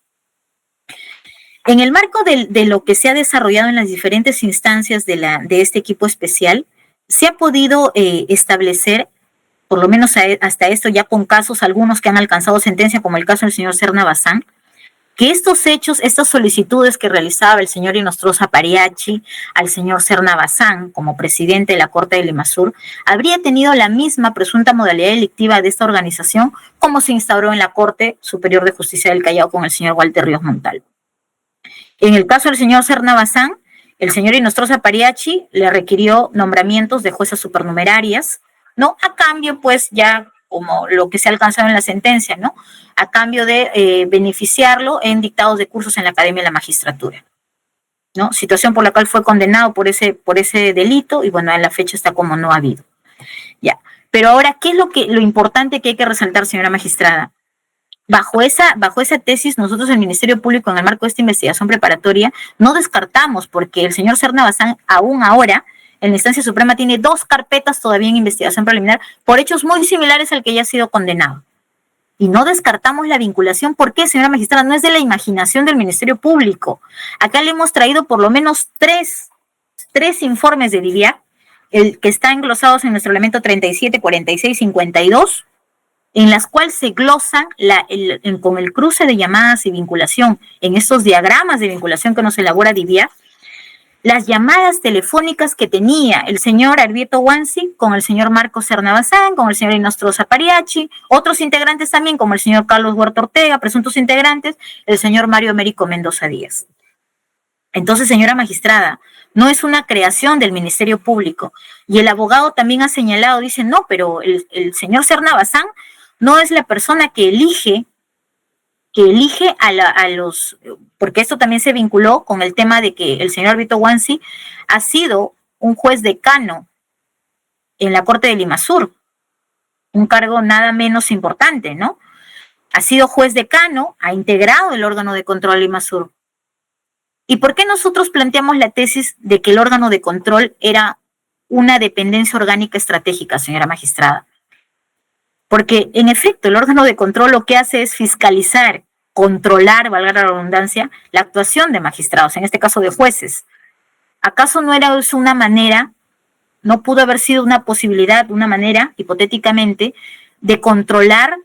En el marco de lo que se ha desarrollado en las diferentes instancias de este equipo especial, se ha podido establecer, por lo menos hasta esto, ya con casos, algunos que han alcanzado sentencia, como el caso del señor Serna Bazán, que estos hechos, estas solicitudes que realizaba el señor Inostroza Pariachi al señor Serna Bazán como presidente de la Corte de Limasur, habría tenido la misma presunta modalidad delictiva de esta organización como se instauró en la Corte Superior de Justicia del Callao con el señor Walter Ríos Montalvo. En el caso del señor Serna Bazán, el señor Inostroza Pariachi le requirió nombramientos de juezas supernumerarias, ¿no? A cambio, pues, ya como lo que se ha alcanzado en la sentencia, ¿no? A cambio de beneficiarlo en dictados de cursos en la Academia de la Magistratura, ¿no? Situación por la cual fue condenado por ese delito y, bueno, a la fecha está como no ha habido. Ya. Pero ahora, ¿qué es lo importante que hay que resaltar, señora magistrada? Bajo esa tesis, nosotros, el Ministerio Público, en el marco de esta investigación preparatoria, no descartamos, porque el señor Serna Bazán, aún ahora, en la instancia suprema, tiene 2 carpetas todavía en investigación preliminar por hechos muy similares al que ya ha sido condenado. Y no descartamos la vinculación. ¿Por qué, señora magistrada? No es de la imaginación del Ministerio Público. Acá le hemos traído por lo menos tres informes de DIVIAC, el que está englosados en nuestro elemento 37, 46, 52, en las cuales se glosan con el cruce de llamadas y vinculación, en estos diagramas de vinculación que nos elabora DIVIAC, las llamadas telefónicas que tenía el señor Arbieto Wansi con el señor Marcos Serna Bazán, con el señor Inostroza Pariachi, otros integrantes también, como el señor Carlos Huerta Ortega, presuntos integrantes, el señor Mario Américo Mendoza Díaz. Entonces, señora magistrada, no es una creación del Ministerio Público. Y el abogado también ha señalado, dice, no, pero el señor Serna Bazán no es la persona que elige a los, porque esto también se vinculó con el tema de que el señor Arbieto Wansi ha sido un juez decano en la Corte de Limasur, un cargo nada menos importante, ¿no? Ha sido juez decano, ha integrado el órgano de control de Limasur. ¿Y por qué nosotros planteamos la tesis de que el órgano de control era una dependencia orgánica estratégica, señora magistrada? Porque, en efecto, el órgano de control lo que hace es fiscalizar, controlar, valga la redundancia, la actuación de magistrados, en este caso de jueces. ¿Acaso no era eso una manera, no pudo haber sido una posibilidad, una manera, hipotéticamente, de controlar,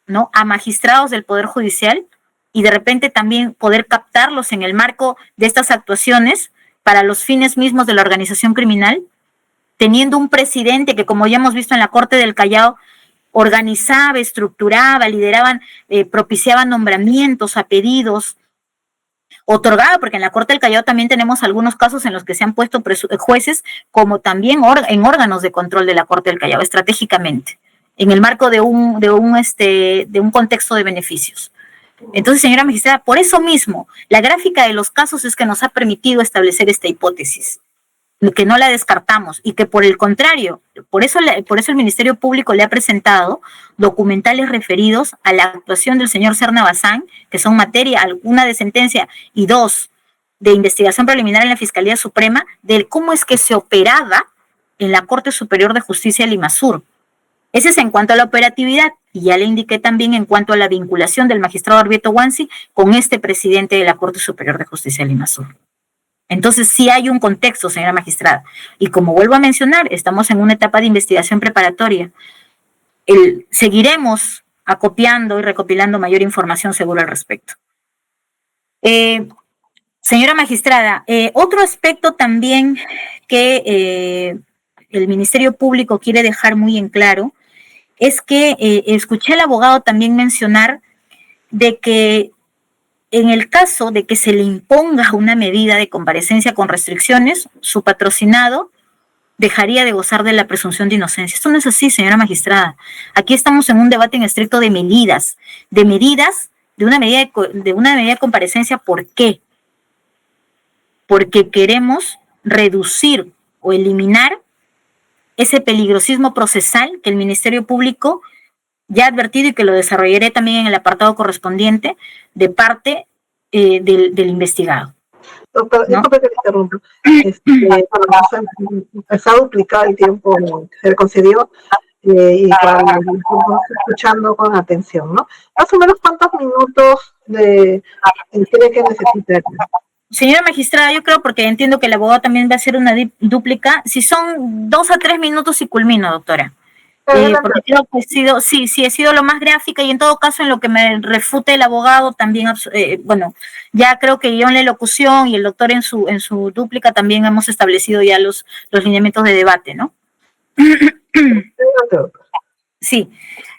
¿no?, a magistrados del Poder Judicial y de repente también poder captarlos en el marco de estas actuaciones para los fines mismos de la organización criminal, teniendo un presidente que, como ya hemos visto en la Corte del Callao, organizaba, estructuraba, lideraban, propiciaban nombramientos a pedidos, otorgaba, porque en la Corte del Callao también tenemos algunos casos en los que se han puesto jueces como también en órganos de control de la Corte del Callao, estratégicamente, en el marco de un contexto de beneficios. Entonces, señora magistrada, por eso mismo, la gráfica de los casos es que nos ha permitido establecer esta hipótesis, que no la descartamos y que, por el contrario, por eso el Ministerio Público le ha presentado documentales referidos a la actuación del señor Serna Bazán, que son materia, una de sentencia y 2 de investigación preliminar en la Fiscalía Suprema, de cómo es que se operaba en la Corte Superior de Justicia de Limasur. Ese es en cuanto a la operatividad, y ya le indiqué también en cuanto a la vinculación del magistrado Arbieto Wansi con este presidente de la Corte Superior de Justicia de Limasur. Entonces sí hay un contexto, señora magistrada, y como vuelvo a mencionar, estamos en una etapa de investigación preparatoria. Seguiremos acopiando y recopilando mayor información seguro al respecto. Señora magistrada, otro aspecto también que el Ministerio Público quiere dejar muy en claro es que escuché al abogado también mencionar de que en el caso de que se le imponga una medida de comparecencia con restricciones, su patrocinado dejaría de gozar de la presunción de inocencia. Esto no es así, señora magistrada. Aquí estamos en un debate en estricto de medidas, de una medida de comparecencia. ¿Por qué? Porque queremos reducir o eliminar ese peligrosismo procesal que el Ministerio Público ya ha advertido y que lo desarrollaré también en el apartado correspondiente de parte del investigado. Doctor, ¿no? disculpe que te interrumpa. Se ha duplicado el tiempo que se le concedió y estamos escuchando con atención, ¿no? Más o menos, ¿cuántos minutos cree que necesita? Señora magistrada, yo creo, porque entiendo que el abogado también va a hacer una dúplica, si son 2 a 3 minutos y culmino, doctora. Porque creo que he sido lo más gráfica, y en todo caso en lo que me refute el abogado también, bueno, ya creo que yo en la elocución y el doctor en su dúplica también hemos establecido ya los lineamientos de debate, ¿no? Sí.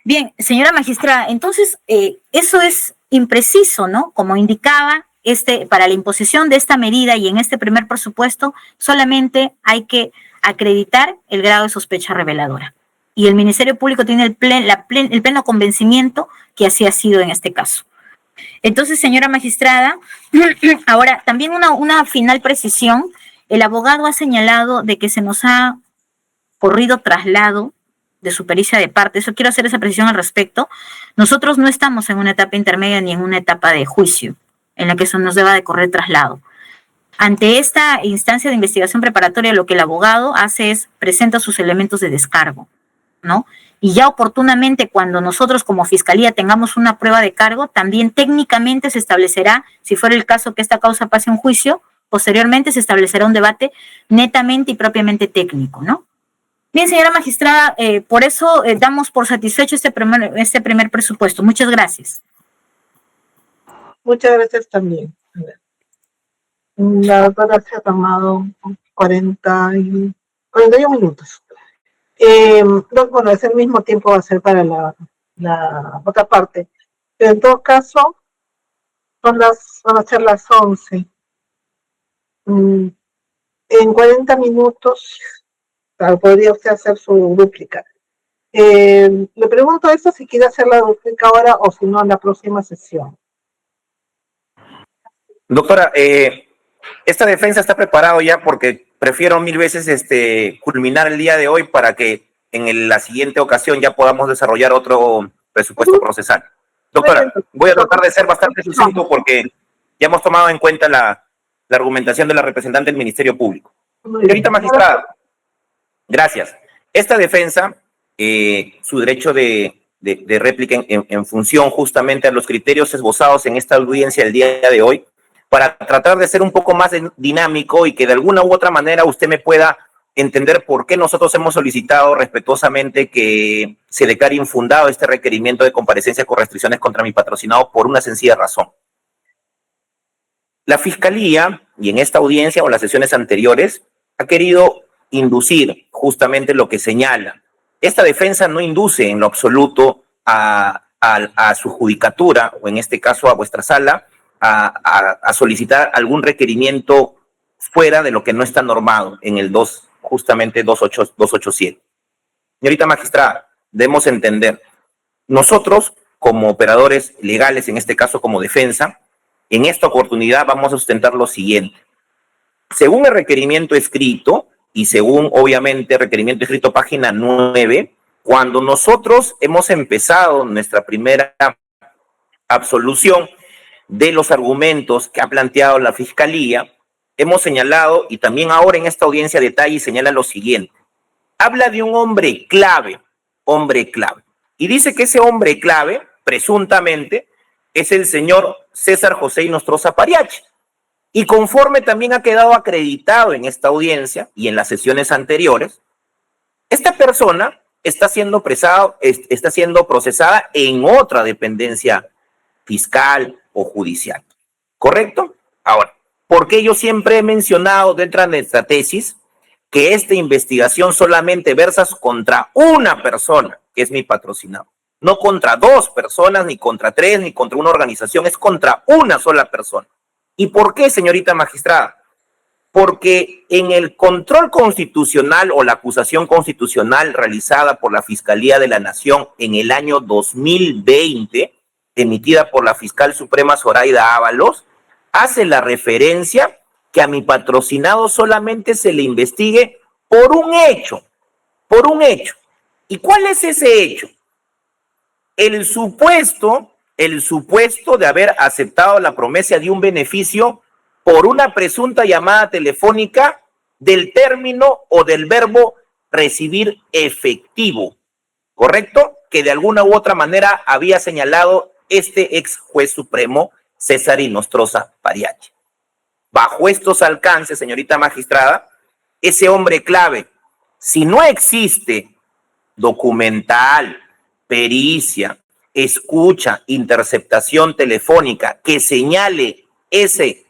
Bien, señora magistrada, entonces eso es impreciso, ¿no? Como indicaba, para la imposición de esta medida y en este primer presupuesto solamente hay que acreditar el grado de sospecha reveladora. y el Ministerio Público tiene el pleno convencimiento que así ha sido en este caso. Entonces, señora magistrada, ahora también una final precisión. El abogado ha señalado de que se nos ha corrido traslado de su pericia de parte. Eso quiero hacer esa precisión al respecto. Nosotros no estamos en una etapa intermedia ni en una etapa de juicio en la que eso nos deba de correr traslado. Ante esta instancia de investigación preparatoria, lo que el abogado hace es presenta sus elementos de descargo, ¿no? Y ya oportunamente, cuando nosotros como Fiscalía tengamos una prueba de cargo, también técnicamente se establecerá, si fuera el caso que esta causa pase a un juicio, posteriormente se establecerá un debate netamente y propiamente técnico, ¿no? Bien, señora magistrada, por eso damos por satisfecho este primer presupuesto. Muchas gracias. Muchas gracias también. La doctora se ha tomado 41 minutos. Bueno, ese mismo tiempo va a ser para la otra parte. Pero en todo caso, van a ser las 11. En 40 minutos podría usted hacer su dúplica. Le pregunto eso si quiere hacer la dúplica ahora o si no en la próxima sesión. Doctora, esta defensa está preparado ya porque prefiero 1000 veces culminar el día de hoy para que en la siguiente ocasión ya podamos desarrollar otro presupuesto procesal. Doctora, voy a tratar de ser bastante sucinto porque ya hemos tomado en cuenta la argumentación de la representante del Ministerio Público. Señorita magistrada, gracias. Esta defensa, su derecho de réplica en función justamente a los criterios esbozados en esta audiencia del día de hoy, para tratar de ser un poco más dinámico y que de alguna u otra manera usted me pueda entender por qué nosotros hemos solicitado respetuosamente que se declare infundado este requerimiento de comparecencia con restricciones contra mi patrocinado por una sencilla razón. La Fiscalía, y en esta audiencia o las sesiones anteriores, ha querido inducir justamente lo que señala. Esta defensa no induce en lo absoluto a su judicatura, o en este caso a vuestra sala, a solicitar algún requerimiento fuera de lo que no está normado en el 287. Señorita magistrada, debemos entender, nosotros como operadores legales, en este caso como defensa, en esta oportunidad vamos a sustentar lo siguiente. Según el requerimiento escrito, y según obviamente el requerimiento escrito página 9, cuando nosotros hemos empezado nuestra primera absolución de los argumentos que ha planteado la Fiscalía, hemos señalado, y también ahora en esta audiencia detalla y señala lo siguiente. Habla de un hombre clave, y dice que ese hombre clave, presuntamente, es el señor César José Inostroza Pariachi. Y conforme también ha quedado acreditado en esta audiencia y en las sesiones anteriores, esta persona está siendo procesada en otra dependencia fiscal o judicial. ¿Correcto? Ahora, ¿por qué yo siempre he mencionado dentro de esta tesis que esta investigación solamente versa contra una persona, que es mi patrocinado? No contra 2 personas, ni contra 3, ni contra una organización, es contra una sola persona. ¿Y por qué, señorita magistrada? Porque en el control constitucional o la acusación constitucional realizada por la Fiscalía de la Nación en el año 2020, emitida por la fiscal suprema Zoraida Ábalos, hace la referencia que a mi patrocinado solamente se le investigue por un hecho. ¿Y cuál es ese hecho? El supuesto de haber aceptado la promesa de un beneficio por una presunta llamada telefónica del término o del verbo recibir efectivo, ¿correcto? Que de alguna u otra manera había señalado este ex juez supremo César Inostroza Pariachi. Bajo estos alcances, señorita magistrada, ese hombre clave, si no existe documental, pericia, escucha, interceptación telefónica que señale ese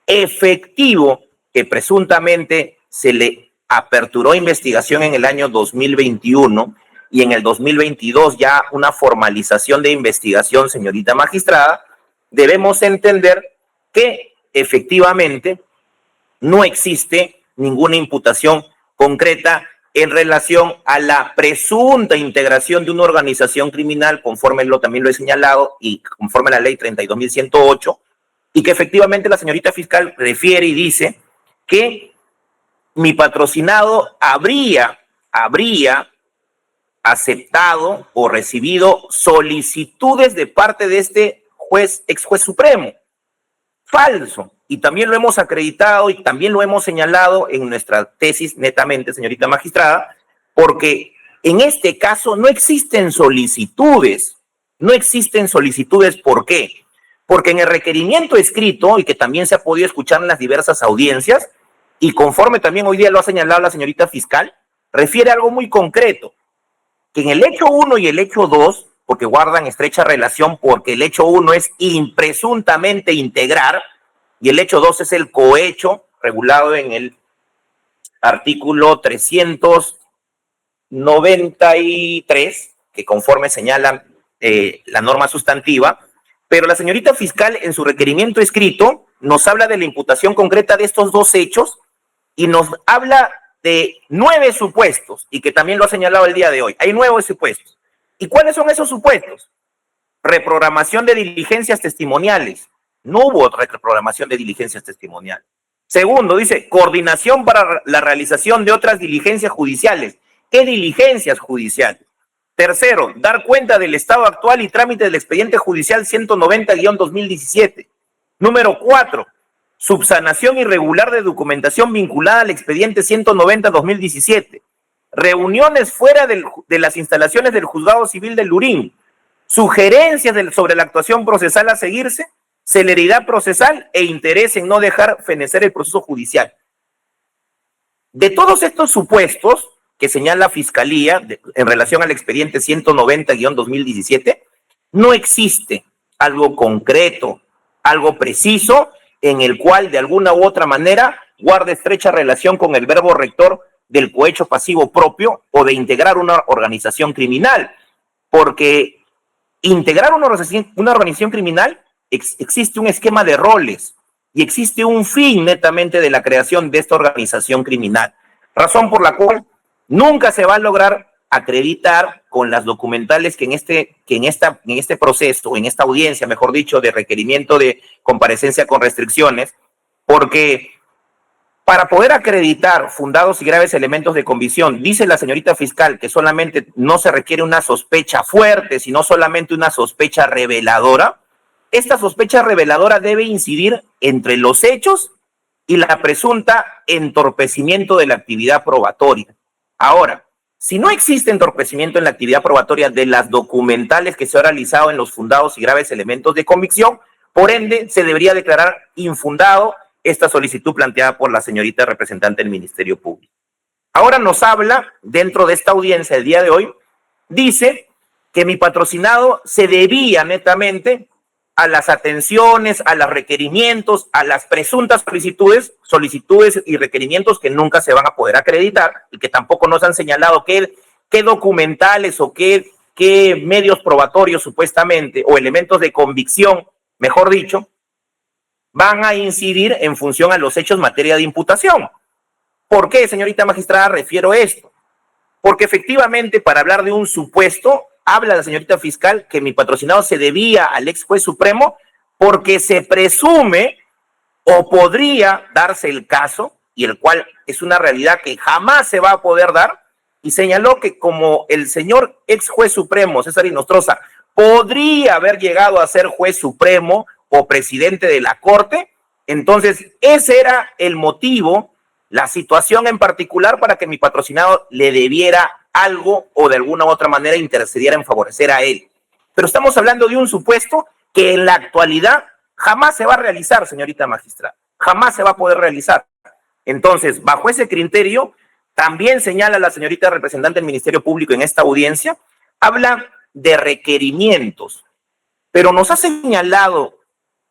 efectivo que presuntamente se le aperturó investigación en el año 2021 y en el 2022 ya una formalización de investigación, señorita magistrada, debemos entender que efectivamente no existe ninguna imputación concreta en relación a la presunta integración de una organización criminal, conforme también lo he señalado, y conforme a la ley 32.108, y que efectivamente la señorita fiscal refiere y dice que mi patrocinado habría aceptado o recibido solicitudes de parte de este ex juez supremo. Falso. Y también lo hemos acreditado y también lo hemos señalado en nuestra tesis netamente, señorita magistrada, porque en este caso no existen solicitudes. No existen solicitudes, ¿por qué? Porque en el requerimiento escrito, y que también se ha podido escuchar en las diversas audiencias, y conforme también hoy día lo ha señalado la señorita fiscal, refiere a algo muy concreto, que en el hecho 1 y el hecho 2, porque guardan estrecha relación, porque el hecho 1 es presuntamente integrar, y el hecho 2 es el cohecho, regulado en el artículo 393, que conforme señala la norma sustantiva, pero la señorita fiscal en su requerimiento escrito nos habla de la imputación concreta de estos dos hechos y nos habla de 9 supuestos, y que también lo ha señalado el día de hoy. Hay 9 supuestos. ¿Y cuáles son esos supuestos? Reprogramación de diligencias testimoniales. No hubo reprogramación de diligencias testimoniales. Segundo, dice, coordinación para la realización de otras diligencias judiciales. ¿Qué diligencias judiciales? Tercero, dar cuenta del estado actual y trámite del expediente judicial 190-2017. Número 4, subsanación irregular de documentación vinculada al expediente 190-2017. Reuniones fuera de las instalaciones del Juzgado Civil del Lurín. Sugerencias sobre la actuación procesal a seguirse, celeridad procesal e interés en no dejar fenecer el proceso judicial. De todos estos supuestos que señala la Fiscalía en relación al expediente 190-2017, no existe algo concreto, algo preciso, en el cual de alguna u otra manera guarde estrecha relación con el verbo rector del cohecho pasivo propio o de integrar una organización criminal, porque integrar una organización criminal existe un esquema de roles y existe un fin netamente de la creación de esta organización criminal, razón por la cual nunca se va a lograr acreditar con las documentales que en este proceso, en esta audiencia, mejor dicho, de requerimiento de comparecencia con restricciones, porque para poder acreditar fundados y graves elementos de convicción, dice la señorita fiscal que solamente no se requiere una sospecha fuerte, sino solamente una sospecha reveladora. Esta sospecha reveladora debe incidir entre los hechos y la presunta entorpecimiento de la actividad probatoria. Ahora, si no existe entorpecimiento en la actividad probatoria de las documentales que se han realizado en los fundados y graves elementos de convicción, por ende, se debería declarar infundado esta solicitud planteada por la señorita representante del Ministerio Público. Ahora nos habla, dentro de esta audiencia del día de hoy, dice que mi patrocinado se debía netamente a las atenciones, a los requerimientos, a las presuntas solicitudes y requerimientos que nunca se van a poder acreditar y que tampoco nos han señalado qué documentales o qué medios probatorios supuestamente o elementos de convicción, mejor dicho, van a incidir en función a los hechos en materia de imputación. ¿Por qué, señorita magistrada, refiero esto? Porque efectivamente, para hablar de un supuesto, habla la señorita fiscal que mi patrocinado se debía al ex juez supremo porque se presume o podría darse el caso, y el cual es una realidad que jamás se va a poder dar, y señaló que como el señor ex juez supremo, César Inostroza, podría haber llegado a ser juez supremo o presidente de la Corte, entonces ese era el motivo, la situación en particular para que mi patrocinado le debiera algo o de alguna u otra manera intercediera en favorecer a él. Pero estamos hablando de un supuesto que en la actualidad jamás se va a realizar, señorita magistrada, jamás se va a poder realizar. Entonces, bajo ese criterio, también señala la señorita representante del Ministerio Público en esta audiencia, habla de requerimientos, pero nos ha señalado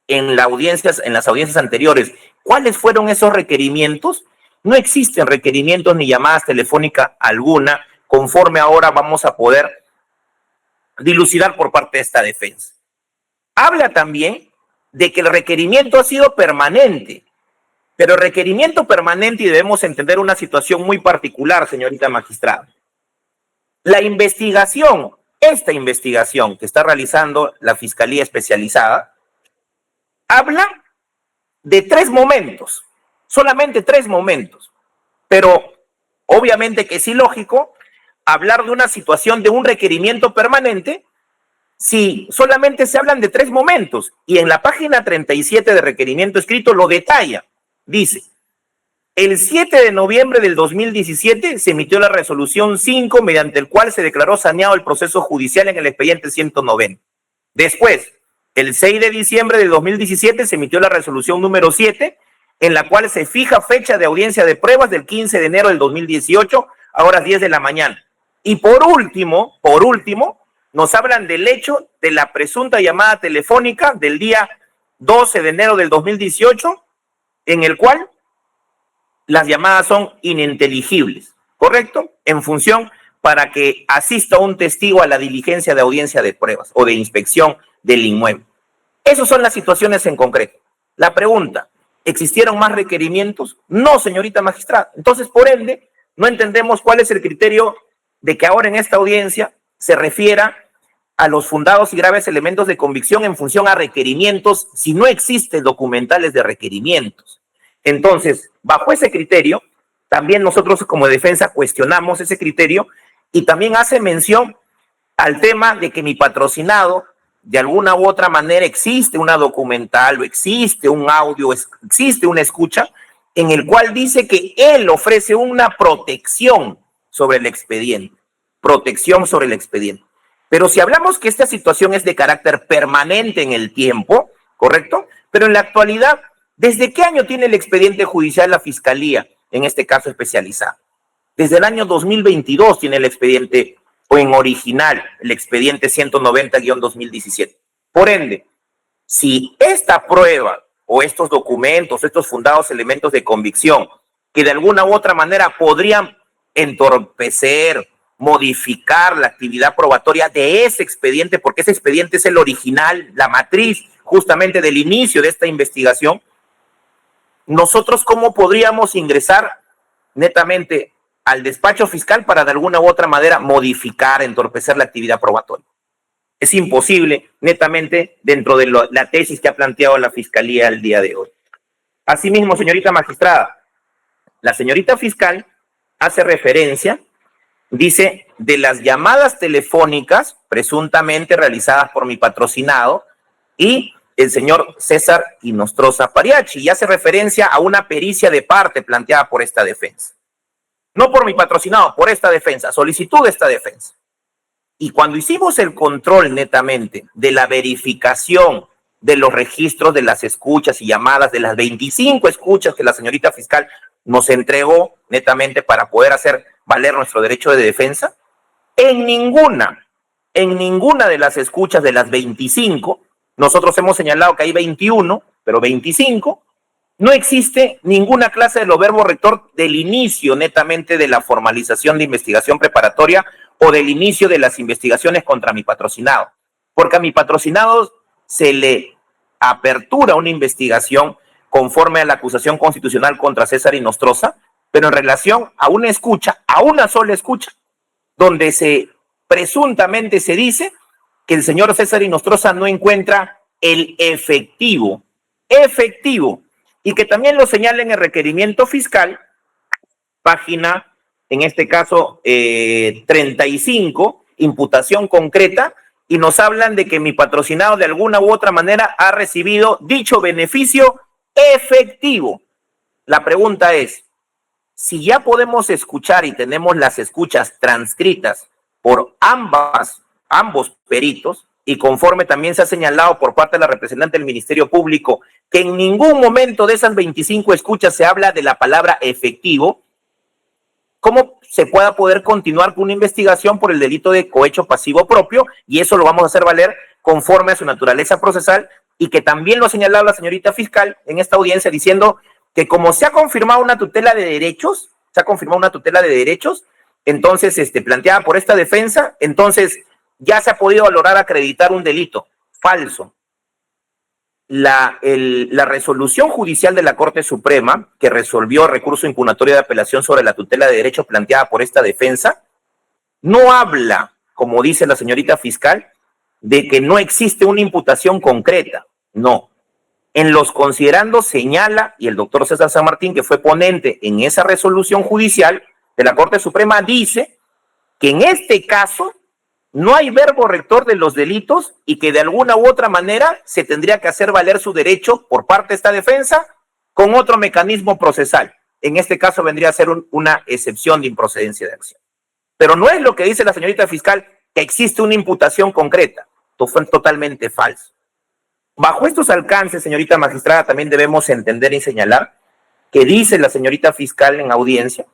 en las audiencias anteriores, ¿cuáles fueron esos requerimientos? No existen requerimientos ni llamadas telefónicas alguna, conforme ahora vamos a poder dilucidar por parte de esta defensa. Habla también de que el requerimiento ha sido permanente, Pero requerimiento permanente, y debemos entender una situación muy particular, señorita magistrada. La investigación, esta investigación que está realizando la Fiscalía Especializada, habla de 3 momentos, solamente 3 momentos. Pero obviamente que es ilógico hablar de una situación de un requerimiento permanente si solamente se hablan de 3 momentos. Y en la página 37 de requerimiento escrito lo detalla. Dice, el 7 de noviembre del 2017 se emitió la resolución 5 mediante el cual se declaró saneado el proceso judicial en el expediente 190. Después, el 6 de diciembre del 2017 se emitió la resolución número 7 en la cual se fija fecha de audiencia de pruebas del 15 de enero del 2018 a horas 10 de la mañana. Y por último, nos hablan del hecho de la presunta llamada telefónica del día 12 de enero del 2018, en el cual las llamadas son ininteligibles, ¿correcto? En función para que asista un testigo a la diligencia de audiencia de pruebas o de inspección del inmueble. Esas son las situaciones en concreto. La pregunta, ¿existieron más requerimientos? No, señorita magistrada. Entonces, por ende, no entendemos cuál es el criterio de que ahora en esta audiencia se refiera a los fundados y graves elementos de convicción en función a requerimientos si no existen documentales de requerimientos. Entonces, bajo ese criterio, también nosotros como defensa cuestionamos ese criterio y también hace mención al tema de que mi patrocinado, de alguna u otra manera, existe una documental o existe un audio, existe una escucha en el cual dice que él ofrece una protección sobre el expediente. Protección sobre el expediente. Pero si hablamos que esta situación es de carácter permanente en el tiempo, ¿correcto? Pero en la actualidad, ¿desde qué año tiene el expediente judicial la Fiscalía, en este caso especializada? Desde el año 2022 tiene el expediente, o en original, el expediente 190-2017. Por ende, si esta prueba o estos documentos, estos fundados elementos de convicción, que de alguna u otra manera podrían entorpecer, modificar la actividad probatoria de ese expediente, porque ese expediente es el original, la matriz justamente del inicio de esta investigación, nosotros ¿cómo podríamos ingresar netamente al despacho fiscal para de alguna u otra manera modificar, entorpecer la actividad probatoria? Es imposible, netamente, dentro de la tesis que ha planteado la Fiscalía el día de hoy. Asimismo, señorita magistrada, la señorita fiscal hace referencia, dice, de las llamadas telefónicas presuntamente realizadas por mi patrocinado y el señor César Inostroza Pariachi, y hace referencia a una pericia de parte planteada por esta defensa. No por mi patrocinado, por esta defensa, solicitud de esta defensa. Y cuando hicimos el control netamente de la verificación de los registros de las escuchas y llamadas, de las 25 escuchas que la señorita fiscal nos entregó netamente para poder hacer valer nuestro derecho de defensa, en ninguna de las escuchas de las 25, nosotros hemos señalado que hay 21, pero 25, no existe ninguna clase de lo verbo rector del inicio netamente de la formalización de investigación preparatoria o del inicio de las investigaciones contra mi patrocinado. Porque a mi patrocinado se le apertura una investigación conforme a la acusación constitucional contra César Inostroza, pero en relación a una escucha, a una sola escucha, donde se presuntamente se dice que el señor César Inostroza no encuentra el efectivo, y que también lo señala en el requerimiento fiscal, página, en este caso, 35, imputación concreta, y nos hablan de que mi patrocinado de alguna u otra manera ha recibido dicho beneficio efectivo. La pregunta es, si ya podemos escuchar y tenemos las escuchas transcritas por ambos peritos, y conforme también se ha señalado por parte de la representante del Ministerio Público que en ningún momento de esas 25 escuchas se habla de la palabra efectivo, ¿cómo se pueda poder continuar con una investigación por el delito de cohecho pasivo propio? Y eso lo vamos a hacer valer conforme a su naturaleza procesal, y que también lo ha señalado la señorita fiscal en esta audiencia diciendo que como se ha confirmado una tutela de derechos, entonces planteada por esta defensa, entonces ya se ha podido valorar acreditar un delito falso. la resolución judicial de la Corte Suprema, que resolvió el recurso impugnatorio de apelación sobre la tutela de derechos planteada por esta defensa, no habla, como dice la señorita fiscal, de que no existe una imputación concreta. No. En los considerandos señala, y el doctor César San Martín, que fue ponente en esa resolución judicial de la Corte Suprema, dice que en este caso no hay verbo rector de los delitos y que de alguna u otra manera se tendría que hacer valer su derecho por parte de esta defensa con otro mecanismo procesal. En este caso vendría a ser una excepción de improcedencia de acción. Pero no es lo que dice la señorita fiscal, que existe una imputación concreta. Esto fue totalmente falso. Bajo estos alcances, señorita magistrada, también debemos entender y señalar que dice la señorita fiscal en audiencia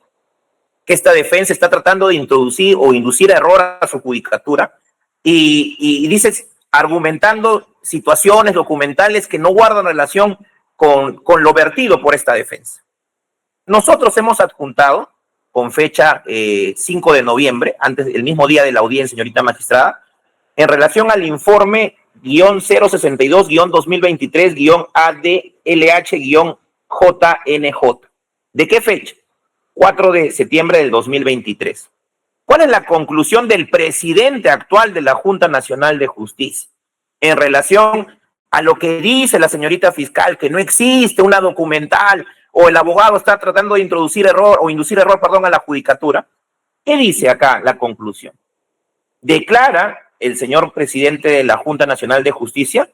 que esta defensa está tratando de introducir o inducir error a su judicatura y dice, argumentando situaciones documentales que no guardan relación con lo vertido por esta defensa. Nosotros hemos adjuntado con fecha 5 de noviembre, antes el mismo día de la audiencia, señorita magistrada, en relación al informe _062-2023-ADLH-JNJ. ¿De qué fecha? 4 de septiembre del 2023. ¿Cuál es la conclusión del presidente actual de la Junta Nacional de Justicia en relación a lo que dice la señorita fiscal, que no existe una documental o el abogado está tratando de inducir error a la judicatura? ¿Qué dice acá la conclusión? Declara el señor presidente de la Junta Nacional de Justicia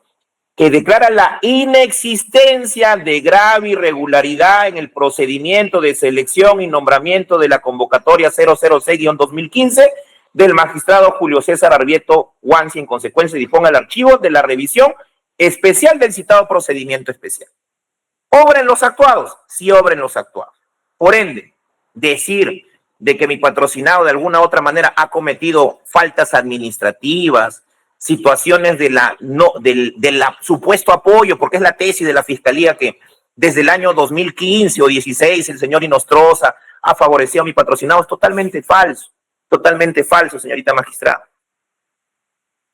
que declara la inexistencia de grave irregularidad en el procedimiento de selección y nombramiento de la convocatoria 006-2015 del magistrado Julio César Arbieto Wansi. En consecuencia, disponga el archivo de la revisión especial del citado procedimiento especial. ¿Obra en los actuados? Sí, obra en los actuados. Por ende, decir de que mi patrocinado de alguna u otra manera ha cometido faltas administrativas, situaciones del supuesto apoyo, porque es la tesis de la Fiscalía que desde el año 2015 o 16 el señor Inostroza ha favorecido a mi patrocinado, es totalmente falso, señorita magistrada.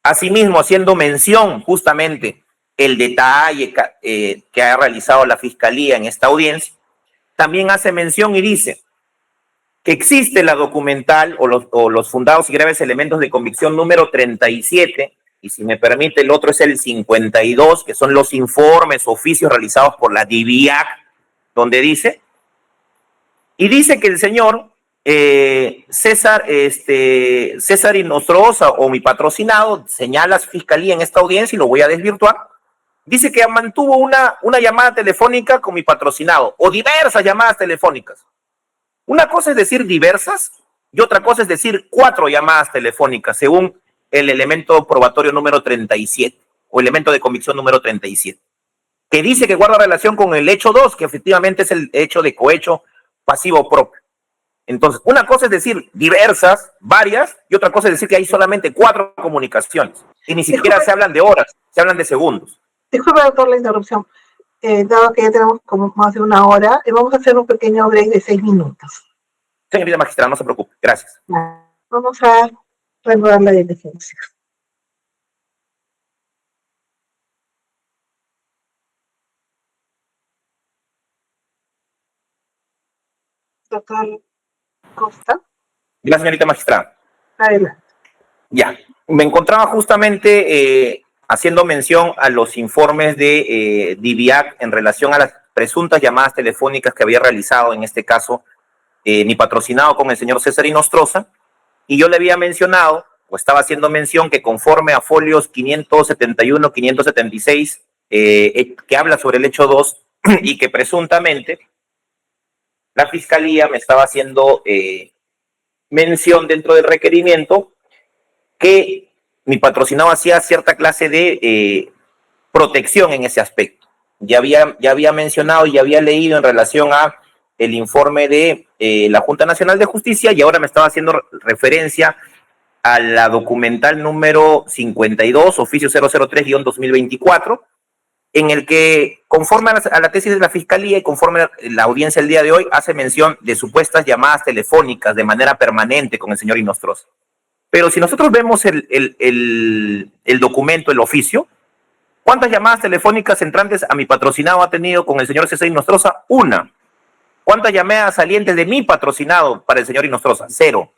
Asimismo, haciendo mención justamente el detalle que ha realizado la Fiscalía en esta audiencia, también hace mención y dice que existe la documental o los fundados y graves elementos de convicción número 37, y si me permite el otro es el 52, que son los informes, oficios realizados por la DIVIAC, donde dice que el señor César Inostroza o mi patrocinado, señala Fiscalía en esta audiencia y lo voy a desvirtuar, dice que mantuvo una llamada telefónica con mi patrocinado o diversas llamadas telefónicas. Una cosa es decir diversas y otra cosa es decir 4 llamadas telefónicas, según el elemento probatorio número 37 o elemento de convicción número 37, que dice que guarda relación con el hecho 2, que efectivamente es el hecho de cohecho pasivo propio. Entonces, una cosa es decir diversas, varias, y otra cosa es decir que hay solamente 4 comunicaciones, y ni siquiera se hablan de horas, se hablan de segundos. Disculpe, doctor, la interrupción. Dado que ya tenemos como más de una hora, vamos a hacer un pequeño break de 6 minutos. Señorita magistrada, no se preocupe. Gracias. Vamos a reanudar la diligencia. Doctor Costa. Gracias, señorita magistrada. Adelante. Ya, me encontraba justamente haciendo mención a los informes de DIVIAC en relación a las presuntas llamadas telefónicas que había realizado, en este caso, mi patrocinado con el señor César Inostroza, y yo le había mencionado, o estaba haciendo mención, que conforme a folios 571, 576, que habla sobre el hecho 2, y que presuntamente la Fiscalía me estaba haciendo mención dentro del requerimiento que mi patrocinado hacía cierta clase de protección en ese aspecto. Ya había mencionado y había leído en relación a el informe de la Junta Nacional de Justicia, y ahora me estaba haciendo referencia a la documental número 52, oficio 003-2024, en el que, conforme a la tesis de la Fiscalía y conforme a la audiencia el día de hoy, hace mención de supuestas llamadas telefónicas de manera permanente con el señor Inostroza. Pero si nosotros vemos el documento, el oficio, ¿Cuántas llamadas telefónicas entrantes a mi patrocinado ha tenido con el señor César Inostroza? 1. ¿Cuántas llamadas salientes de mi patrocinado para el señor Inostroza? 0.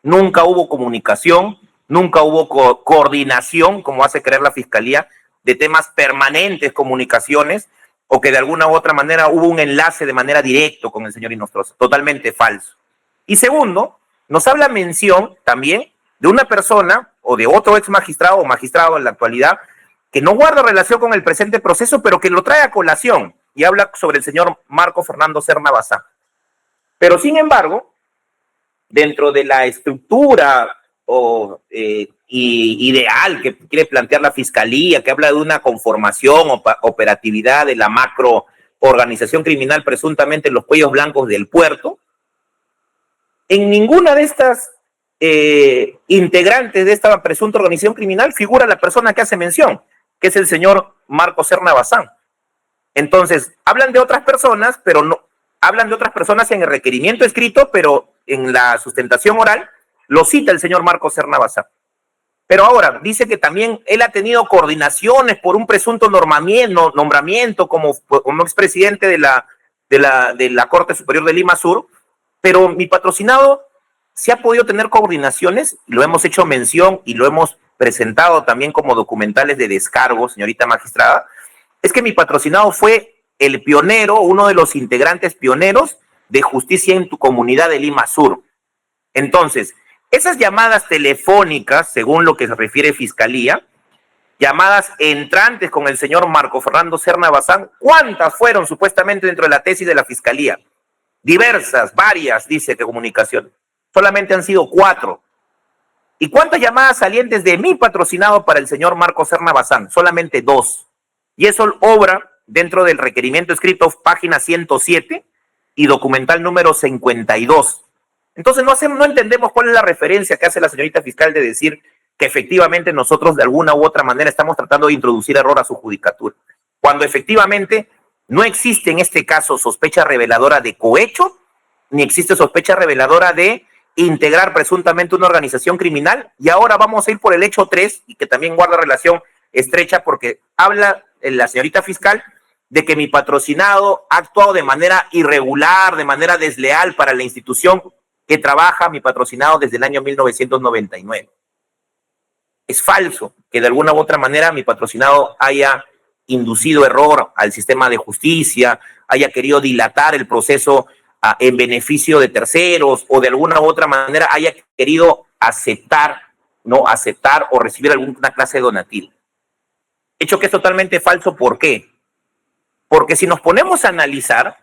Nunca hubo comunicación, nunca hubo coordinación, como hace creer la Fiscalía, de temas permanentes, comunicaciones, o que de alguna u otra manera hubo un enlace de manera directa con el señor Inostroza. Totalmente falso. Y segundo, nos habla mención también de una persona o de otro ex magistrado o magistrado en la actualidad que no guarda relación con el presente proceso, pero que lo trae a colación y habla sobre el señor Marco Fernando Serna Bazán. Pero sin embargo, dentro de la estructura ideal que quiere plantear la Fiscalía, que habla de una conformación o operatividad de la macro organización criminal presuntamente en los cuellos blancos del puerto, en ninguna de estas integrantes de esta presunta organización criminal figura la persona que hace mención, que es el señor Marco Serna Bazán. Entonces, hablan de otras personas, pero no hablan de otras personas en el requerimiento escrito, pero en la sustentación oral lo cita el señor Marco Serna Bazán. Pero ahora dice que también él ha tenido coordinaciones por un presunto nombramiento como expresidente de la Corte Superior de Lima Sur, pero mi patrocinado sí ha podido tener coordinaciones, lo hemos hecho mención y lo hemos presentado también como documentales de descargo, señorita magistrada, es que mi patrocinado fue el pionero, uno de los integrantes pioneros de Justicia en tu Comunidad de Lima Sur. Entonces, esas llamadas telefónicas, según lo que se refiere Fiscalía, llamadas entrantes con el señor Marco Fernando Serna Bazán, ¿cuántas fueron supuestamente dentro de la tesis de la Fiscalía? Diversas, varias, dice que comunicación. Solamente han sido 4. ¿Y cuántas llamadas salientes de mi patrocinado para el señor Marco Serna Bazán? Solamente 2. Y eso obra dentro del requerimiento escrito página 107 y documental número 52. Entonces no entendemos cuál es la referencia que hace la señorita fiscal de decir que efectivamente nosotros de alguna u otra manera estamos tratando de introducir error a su judicatura, cuando efectivamente no existe en este caso sospecha reveladora de cohecho, ni existe sospecha reveladora de integrar presuntamente una organización criminal. Y ahora vamos a ir por el hecho 3, y que también guarda relación estrecha porque habla la señorita fiscal de que mi patrocinado ha actuado de manera irregular, de manera desleal para la institución que trabaja mi patrocinado desde el año 1999. Es falso que de alguna u otra manera mi patrocinado haya inducido error al sistema de justicia, haya querido dilatar el proceso en beneficio de terceros, o de alguna u otra manera haya querido aceptar o recibir alguna clase de donativo. Hecho que es totalmente falso. ¿Por qué? Porque si nos ponemos a analizar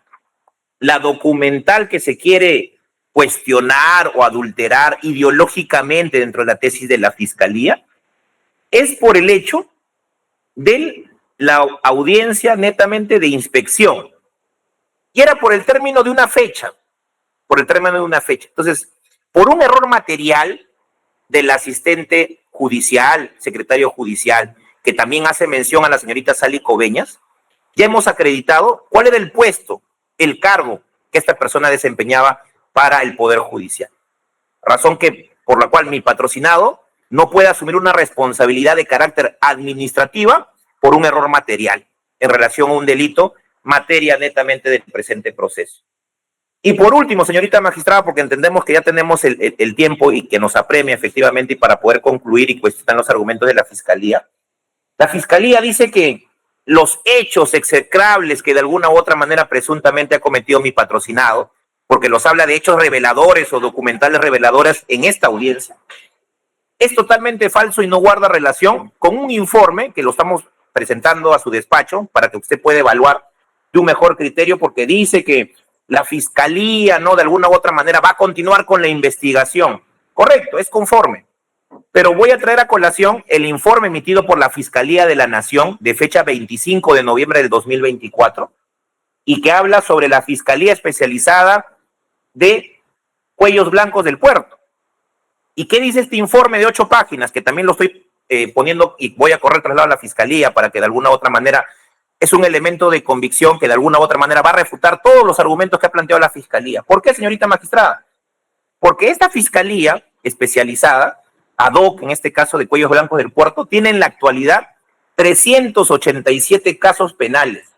la documental que se quiere cuestionar o adulterar ideológicamente dentro de la tesis de la Fiscalía, es por el hecho de la audiencia netamente de inspección. Y era por el término de una fecha. Entonces, por un error material del asistente judicial, secretario judicial, que también hace mención a la señorita Sally Coveñas, ya hemos acreditado cuál era el puesto, el cargo que esta persona desempeñaba para el Poder Judicial. Razón por la cual mi patrocinado no puede asumir una responsabilidad de carácter administrativa por un error material en relación a un delito, materia netamente del presente proceso. Y por último, señorita magistrada, porque entendemos que ya tenemos el tiempo y que nos apremia efectivamente, y para poder concluir y cuestionar los argumentos de la Fiscalía dice que los hechos execrables que de alguna u otra manera presuntamente ha cometido mi patrocinado, porque los habla de hechos reveladores o documentales reveladores en esta audiencia, es totalmente falso y no guarda relación con un informe que lo estamos presentando a su despacho para que usted pueda evaluar de un mejor criterio, porque dice que la Fiscalía, de alguna u otra manera va a continuar con la investigación. Correcto, es conforme. Pero voy a traer a colación el informe emitido por la Fiscalía de la Nación de fecha 25 de noviembre del 2024 y que habla sobre la Fiscalía Especializada de Cuellos Blancos del Puerto. ¿Y qué dice este informe de 8 páginas? Que también lo estoy poniendo y voy a correr traslado a la Fiscalía para que de alguna u otra manera es un elemento de convicción que de alguna u otra manera va a refutar todos los argumentos que ha planteado la Fiscalía. ¿Por qué, señorita magistrada? Porque esta Fiscalía especializada, ad hoc, en este caso de Cuellos Blancos del Puerto, tiene en la actualidad 387 casos penales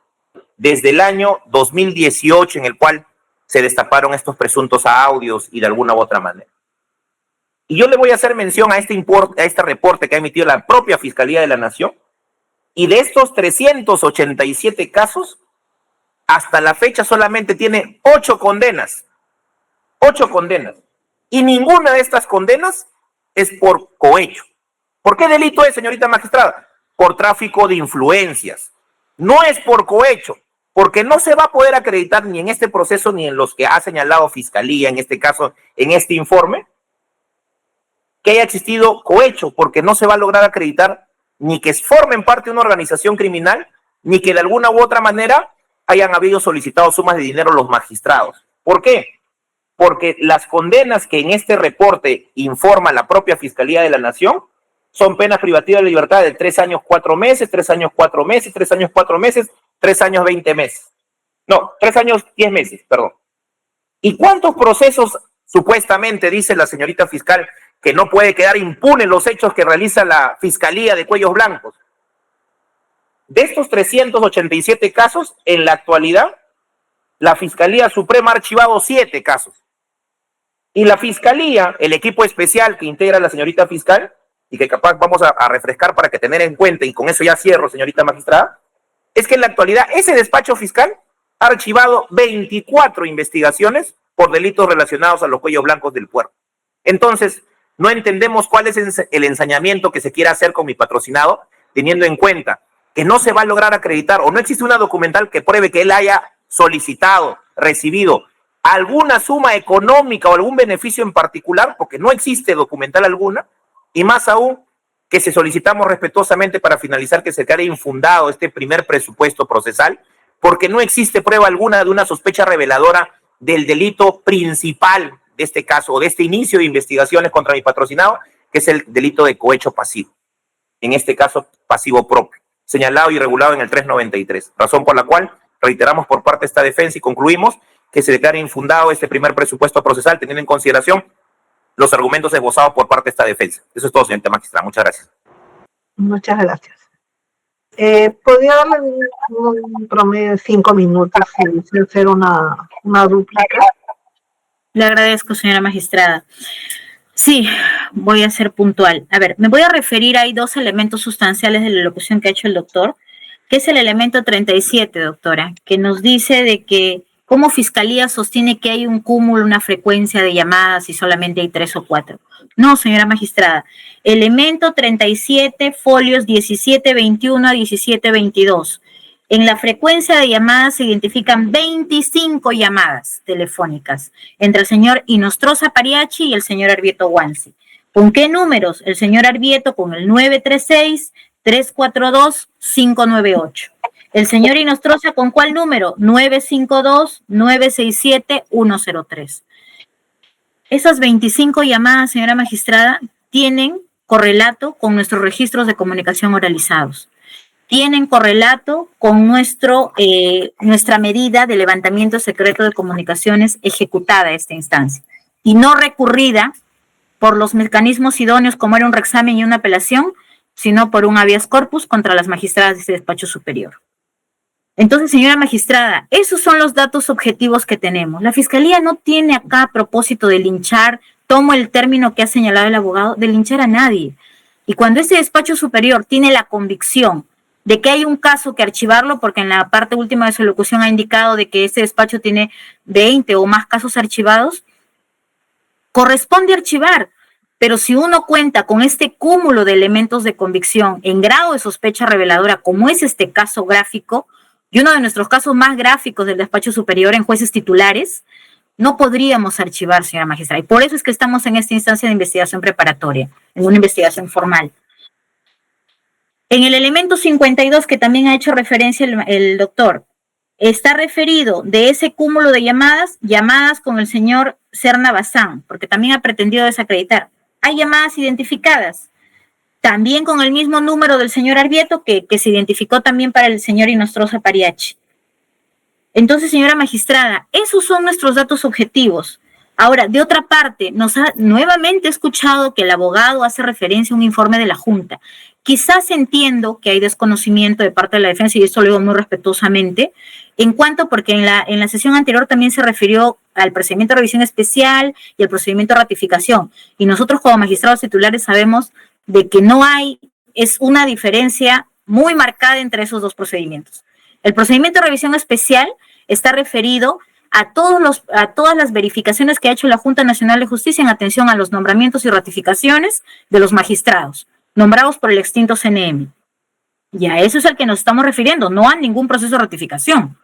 desde el año 2018 en el cual se destaparon estos presuntos audios y de alguna u otra manera. Y yo le voy a hacer mención a este reporte que ha emitido la propia Fiscalía de la Nación, y de estos 387 casos, hasta la fecha solamente tiene 8 condenas. 8 condenas. Y ninguna de estas condenas es por cohecho. ¿Por qué delito es, señorita magistrada? Por tráfico de influencias. No es por cohecho, porque no se va a poder acreditar ni en este proceso ni en los que ha señalado Fiscalía, en este caso, en este informe, que haya existido cohecho, porque no se va a lograr acreditar ni que formen parte de una organización criminal, ni que de alguna u otra manera hayan habido solicitado sumas de dinero los magistrados. ¿Por qué? Porque las condenas que en este reporte informa la propia Fiscalía de la Nación son penas privativas de libertad de 3 años 4 meses, 3 años 4 meses, 3 años 4 meses, 3 años 20 meses. No, 3 años 10 meses, perdón. ¿Y cuántos procesos supuestamente dice la señorita fiscal que no puede quedar impune los hechos que realiza la Fiscalía de Cuellos Blancos? De estos 387 casos, en la actualidad, la Fiscalía Suprema ha archivado 7 casos. Y la Fiscalía, el equipo especial que integra la señorita fiscal, y que capaz vamos a refrescar para que tener en cuenta, y con eso ya cierro, señorita magistrada, es que en la actualidad ese despacho fiscal ha archivado 24 investigaciones por delitos relacionados a los cuellos blancos del puerto. Entonces, no entendemos cuál es el ensañamiento que se quiere hacer con mi patrocinado, teniendo en cuenta que no se va a lograr acreditar o no existe una documental que pruebe que él haya solicitado, recibido alguna suma económica o algún beneficio en particular, porque no existe documental alguna, y más aún que se solicitamos respetuosamente para finalizar que se quede infundado este primer presupuesto procesal, porque no existe prueba alguna de una sospecha reveladora del delito principal de este caso, o de este inicio de investigaciones contra mi patrocinado, que es el delito de cohecho pasivo. En este caso, pasivo propio, señalado y regulado en el 393, razón por la cual reiteramos por parte de esta defensa y concluimos que se declare infundado este primer presupuesto procesal, teniendo en consideración los argumentos esbozados por parte de esta defensa. Eso es todo, señorita magistrada. Muchas gracias. Muchas gracias. ¿Podría darle un promedio de 5 minutos sin hacer una dúplica? Le agradezco, señora magistrada. Sí, voy a ser puntual. A ver, me voy a referir, hay 2 elementos sustanciales de la locución que ha hecho el doctor, que es el elemento 37, doctora, que nos dice de que como Fiscalía sostiene que hay un cúmulo, una frecuencia de llamadas y solamente hay 3 o 4. No, señora magistrada. Elemento 37, folios 1721 a 1722. En la frecuencia de llamadas se identifican 25 llamadas telefónicas entre el señor Inostroza Pariachi y el señor Arbieto Wansi. ¿Con qué números? El señor Arbieto con el 936-342-598. El señor Inostroza, ¿con cuál número? 952-967-103. Esas 25 llamadas, señora magistrada, tienen correlato con nuestros registros de comunicación oralizados. Tienen correlato con nuestra medida de levantamiento secreto de comunicaciones ejecutada a esta instancia y no recurrida por los mecanismos idóneos como era un reexamen y una apelación, sino por un habeas corpus contra las magistradas de este despacho superior. Entonces, señora magistrada, esos son los datos objetivos que tenemos. La Fiscalía no tiene acá a propósito de linchar, tomo el término que ha señalado el abogado, de linchar a nadie. Y cuando este despacho superior tiene la convicción de que hay un caso que archivarlo, porque en la parte última de su locución ha indicado de que este despacho tiene 20 o más casos archivados, corresponde archivar. Pero si uno cuenta con este cúmulo de elementos de convicción en grado de sospecha reveladora, como es este caso gráfico, y uno de nuestros casos más gráficos del despacho superior en jueces titulares, no podríamos archivar, señora magistrada. Y por eso es que estamos en esta instancia de investigación preparatoria, en una investigación formal. En el elemento 52, que también ha hecho referencia el doctor, está referido de ese cúmulo de llamadas con el señor Serna Bazán, porque también ha pretendido desacreditar. Hay llamadas identificadas, también con el mismo número del señor Arbieto, que se identificó también para el señor Inostroza Pariachi. Entonces, señora magistrada, esos son nuestros datos objetivos. Ahora, de otra parte, nos ha nuevamente escuchado que el abogado hace referencia a un informe de la Junta. Quizás entiendo que hay desconocimiento de parte de la defensa, y esto lo digo muy respetuosamente, en cuanto, porque en la sesión anterior también se refirió al procedimiento de revisión especial y al procedimiento de ratificación. Y nosotros como magistrados titulares sabemos de que no hay, es una diferencia muy marcada entre esos dos procedimientos. El procedimiento de revisión especial está referido a todas las verificaciones que ha hecho la Junta Nacional de Justicia en atención a los nombramientos y ratificaciones de los magistrados nombrados por el extinto CNM. Y a eso es al que nos estamos refiriendo, no a ningún proceso de ratificación.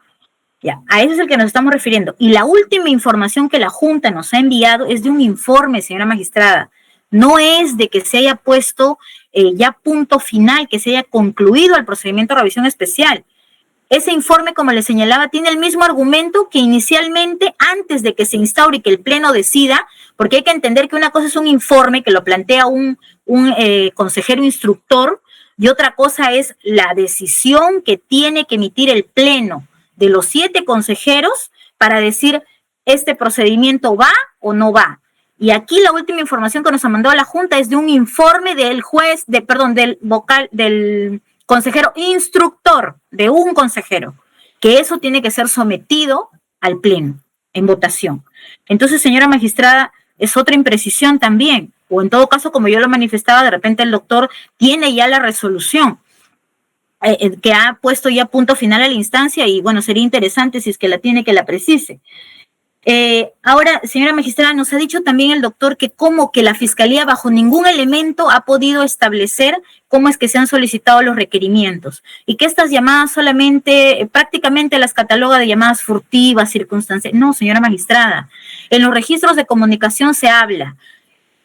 Ya, a eso es el que nos estamos refiriendo. Y la última información que la Junta nos ha enviado es de un informe, señora magistrada. No es de que se haya puesto ya punto final, que se haya concluido el procedimiento de revisión especial. Ese informe, como le señalaba, tiene el mismo argumento que inicialmente, antes de que se instaure y que el Pleno decida, porque hay que entender que una cosa es un informe que lo plantea un consejero instructor, y otra cosa es la decisión que tiene que emitir el Pleno de los 7 consejeros para decir este procedimiento va o no va. Y aquí la última información que nos ha mandado la Junta es de un informe del del consejero instructor, de un consejero, que eso tiene que ser sometido al Pleno en votación. Entonces, señora magistrada, es otra imprecisión también, o en todo caso, como yo lo manifestaba, de repente el doctor tiene ya la resolución que ha puesto ya punto final a la instancia, y bueno, sería interesante si es que la tiene, que la precise. Ahora, señora magistrada, nos ha dicho también el doctor que como que la Fiscalía bajo ningún elemento ha podido establecer cómo es que se han solicitado los requerimientos, y que estas llamadas solamente, prácticamente las cataloga de llamadas furtivas, circunstanciales. No, señora magistrada, en los registros de comunicación se habla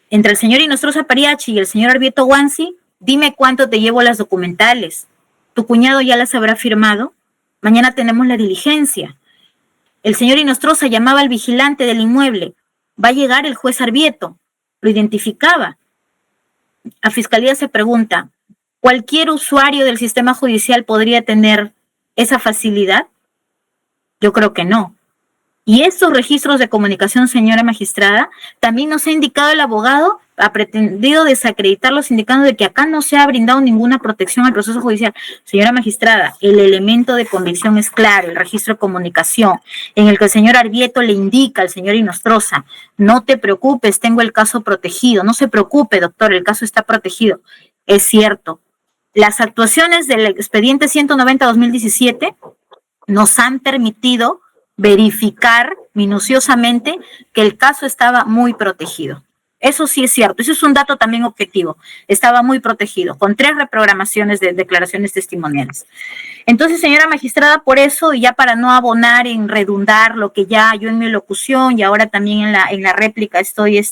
entre el señor Inostroza Pariachi y el señor Arbieto Wansi, dime cuánto te llevo las documentales, tu cuñado ya las habrá firmado, mañana tenemos la diligencia. El señor Inostroza llamaba al vigilante del inmueble, va a llegar el juez Arbieto, lo identificaba. A Fiscalía se pregunta, ¿cualquier usuario del sistema judicial podría tener esa facilidad? Yo creo que no. Y estos registros de comunicación, señora magistrada, también nos ha indicado el abogado, ha pretendido desacreditarlos, indicando de que acá no se ha brindado ninguna protección al proceso judicial. Señora magistrada, el elemento de convicción es claro, el registro de comunicación, en el que el señor Arbieto le indica al señor Inostroza, no te preocupes, tengo el caso protegido. No se preocupe, doctor, el caso está protegido. Es cierto. Las actuaciones del expediente 190-2017 nos han permitido verificar minuciosamente que el caso estaba muy protegido. Eso sí es cierto, eso es un dato también objetivo. Estaba muy protegido, con 3 reprogramaciones de declaraciones testimoniales. Entonces, señora magistrada, por eso, y ya para no abonar en redundar lo que ya yo en mi locución y ahora también en la réplica estoy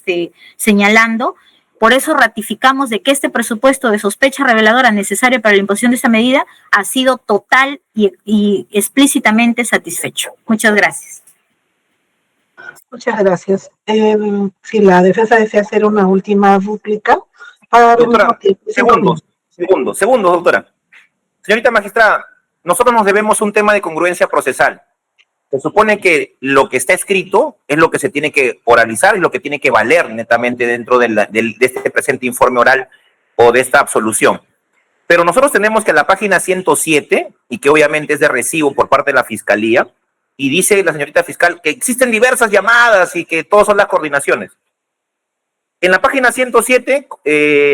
señalando, por eso ratificamos de que este presupuesto de sospecha reveladora necesario para la imposición de esta medida ha sido total y explícitamente satisfecho. Muchas gracias. Muchas gracias. Si la defensa desea hacer una última réplica. Doctora, segundos, doctora. Señorita magistrada, nosotros nos debemos un tema de congruencia procesal. Se supone que lo que está escrito es lo que se tiene que oralizar y lo que tiene que valer netamente dentro de este presente informe oral o de esta absolución. Pero nosotros tenemos que la página 107, y que obviamente es de recibo por parte de la Fiscalía, y dice la señorita fiscal que existen diversas llamadas y que todas son las coordinaciones. En la página 107,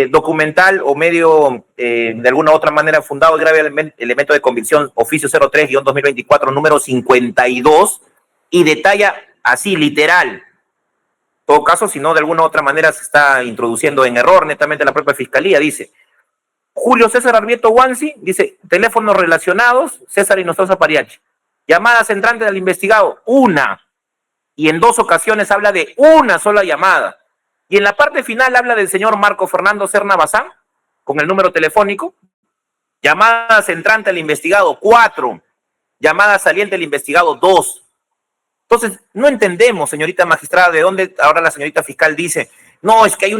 documental o medio, de alguna u otra manera, fundado el grave elemento de convicción, oficio 03-2024, número 52, y detalla así, literal. En todo caso, si no, de alguna u otra manera se está introduciendo en error netamente la propia Fiscalía, dice, Julio César Arbieto Wansi, dice, teléfonos relacionados, César Inostroza Pariachi. Llamadas entrantes al investigado, 1. Y en 2 ocasiones habla de una sola llamada. Y en la parte final habla del señor Marco Fernando Serna Bazán, con el número telefónico. Llamadas entrantes al investigado, 4. Llamadas saliente al investigado, 2. Entonces, no entendemos, señorita magistrada, de dónde ahora la señorita fiscal dice, no, es que hay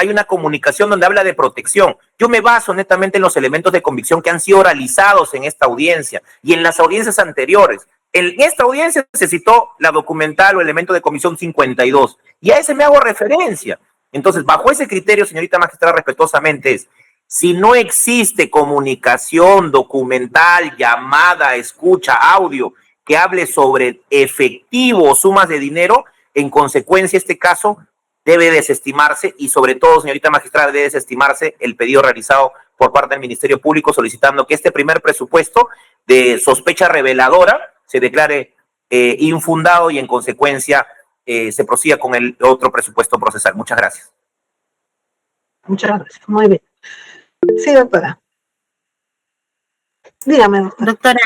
una comunicación donde habla de protección. Yo me baso netamente en los elementos de convicción que han sido oralizados en esta audiencia y en las audiencias anteriores. En esta audiencia se citó la documental o elemento de convicción 52, y a ese me hago referencia. Entonces, bajo ese criterio, señorita magistrada, respetuosamente es, Si no existe comunicación documental, llamada, escucha, audio, que hable sobre efectivo o sumas de dinero, en consecuencia este caso debe desestimarse y sobre todo, señorita magistrada, debe desestimarse el pedido realizado por parte del Ministerio Público solicitando que este primer presupuesto de sospecha reveladora se declare infundado y en consecuencia se prosiga con el otro presupuesto procesal. Muchas gracias. Muchas gracias. Muy bien. Sí, doctora. Dígame, doctora. Doctora,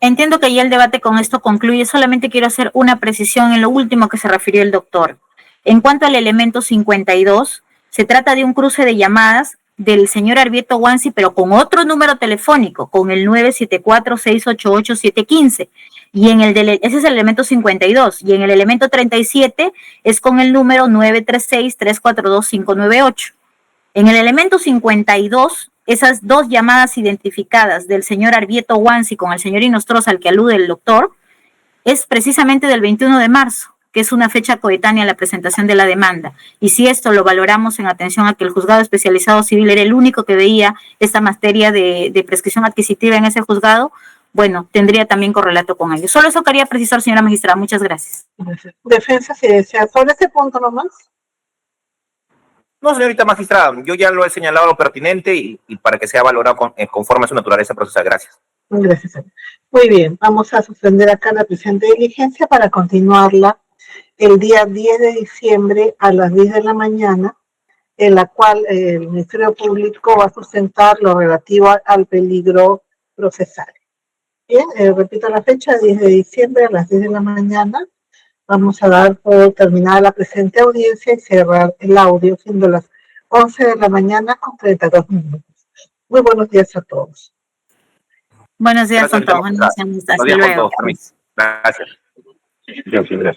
entiendo que ya el debate con esto concluye. Solamente quiero hacer una precisión en lo último que se refirió el doctor. En cuanto al elemento 52, se trata de un cruce de llamadas del señor Arbieto Wansi, pero con otro número telefónico, con el 974-688-715. Y ese es el elemento 52. Y en el elemento 37 es con el número 936-342-598. En el elemento 52, esas dos llamadas identificadas del señor Arbieto Wansi con el señor Inostroza, al que alude el doctor, es precisamente del 21 de marzo, que es una fecha coetánea a la presentación de la demanda. Y si esto lo valoramos en atención a que el juzgado especializado civil era el único que veía esta materia de prescripción adquisitiva en ese juzgado, bueno, tendría también correlato con ello. Solo eso quería precisar, señora magistrada. Muchas gracias. Defensa, si desea. Sobre ese punto nomás. No, señorita magistrada, yo ya lo he señalado lo pertinente y para que sea valorado conforme a su naturaleza procesal. Gracias. Gracias. Muy bien, vamos a suspender acá la presente diligencia para continuarla el día 10 de diciembre a las 10 de la mañana, en la cual el Ministerio Público va a sustentar lo relativo al peligro procesal. Bien, repito la fecha, 10 de diciembre a las 10 de la mañana. Vamos a dar por terminada la presente audiencia y cerrar el audio, siendo las 11 de la mañana con 32 minutos. Muy buenos días a todos. Buenos días con todos. Hasta luego. Gracias. Gracias.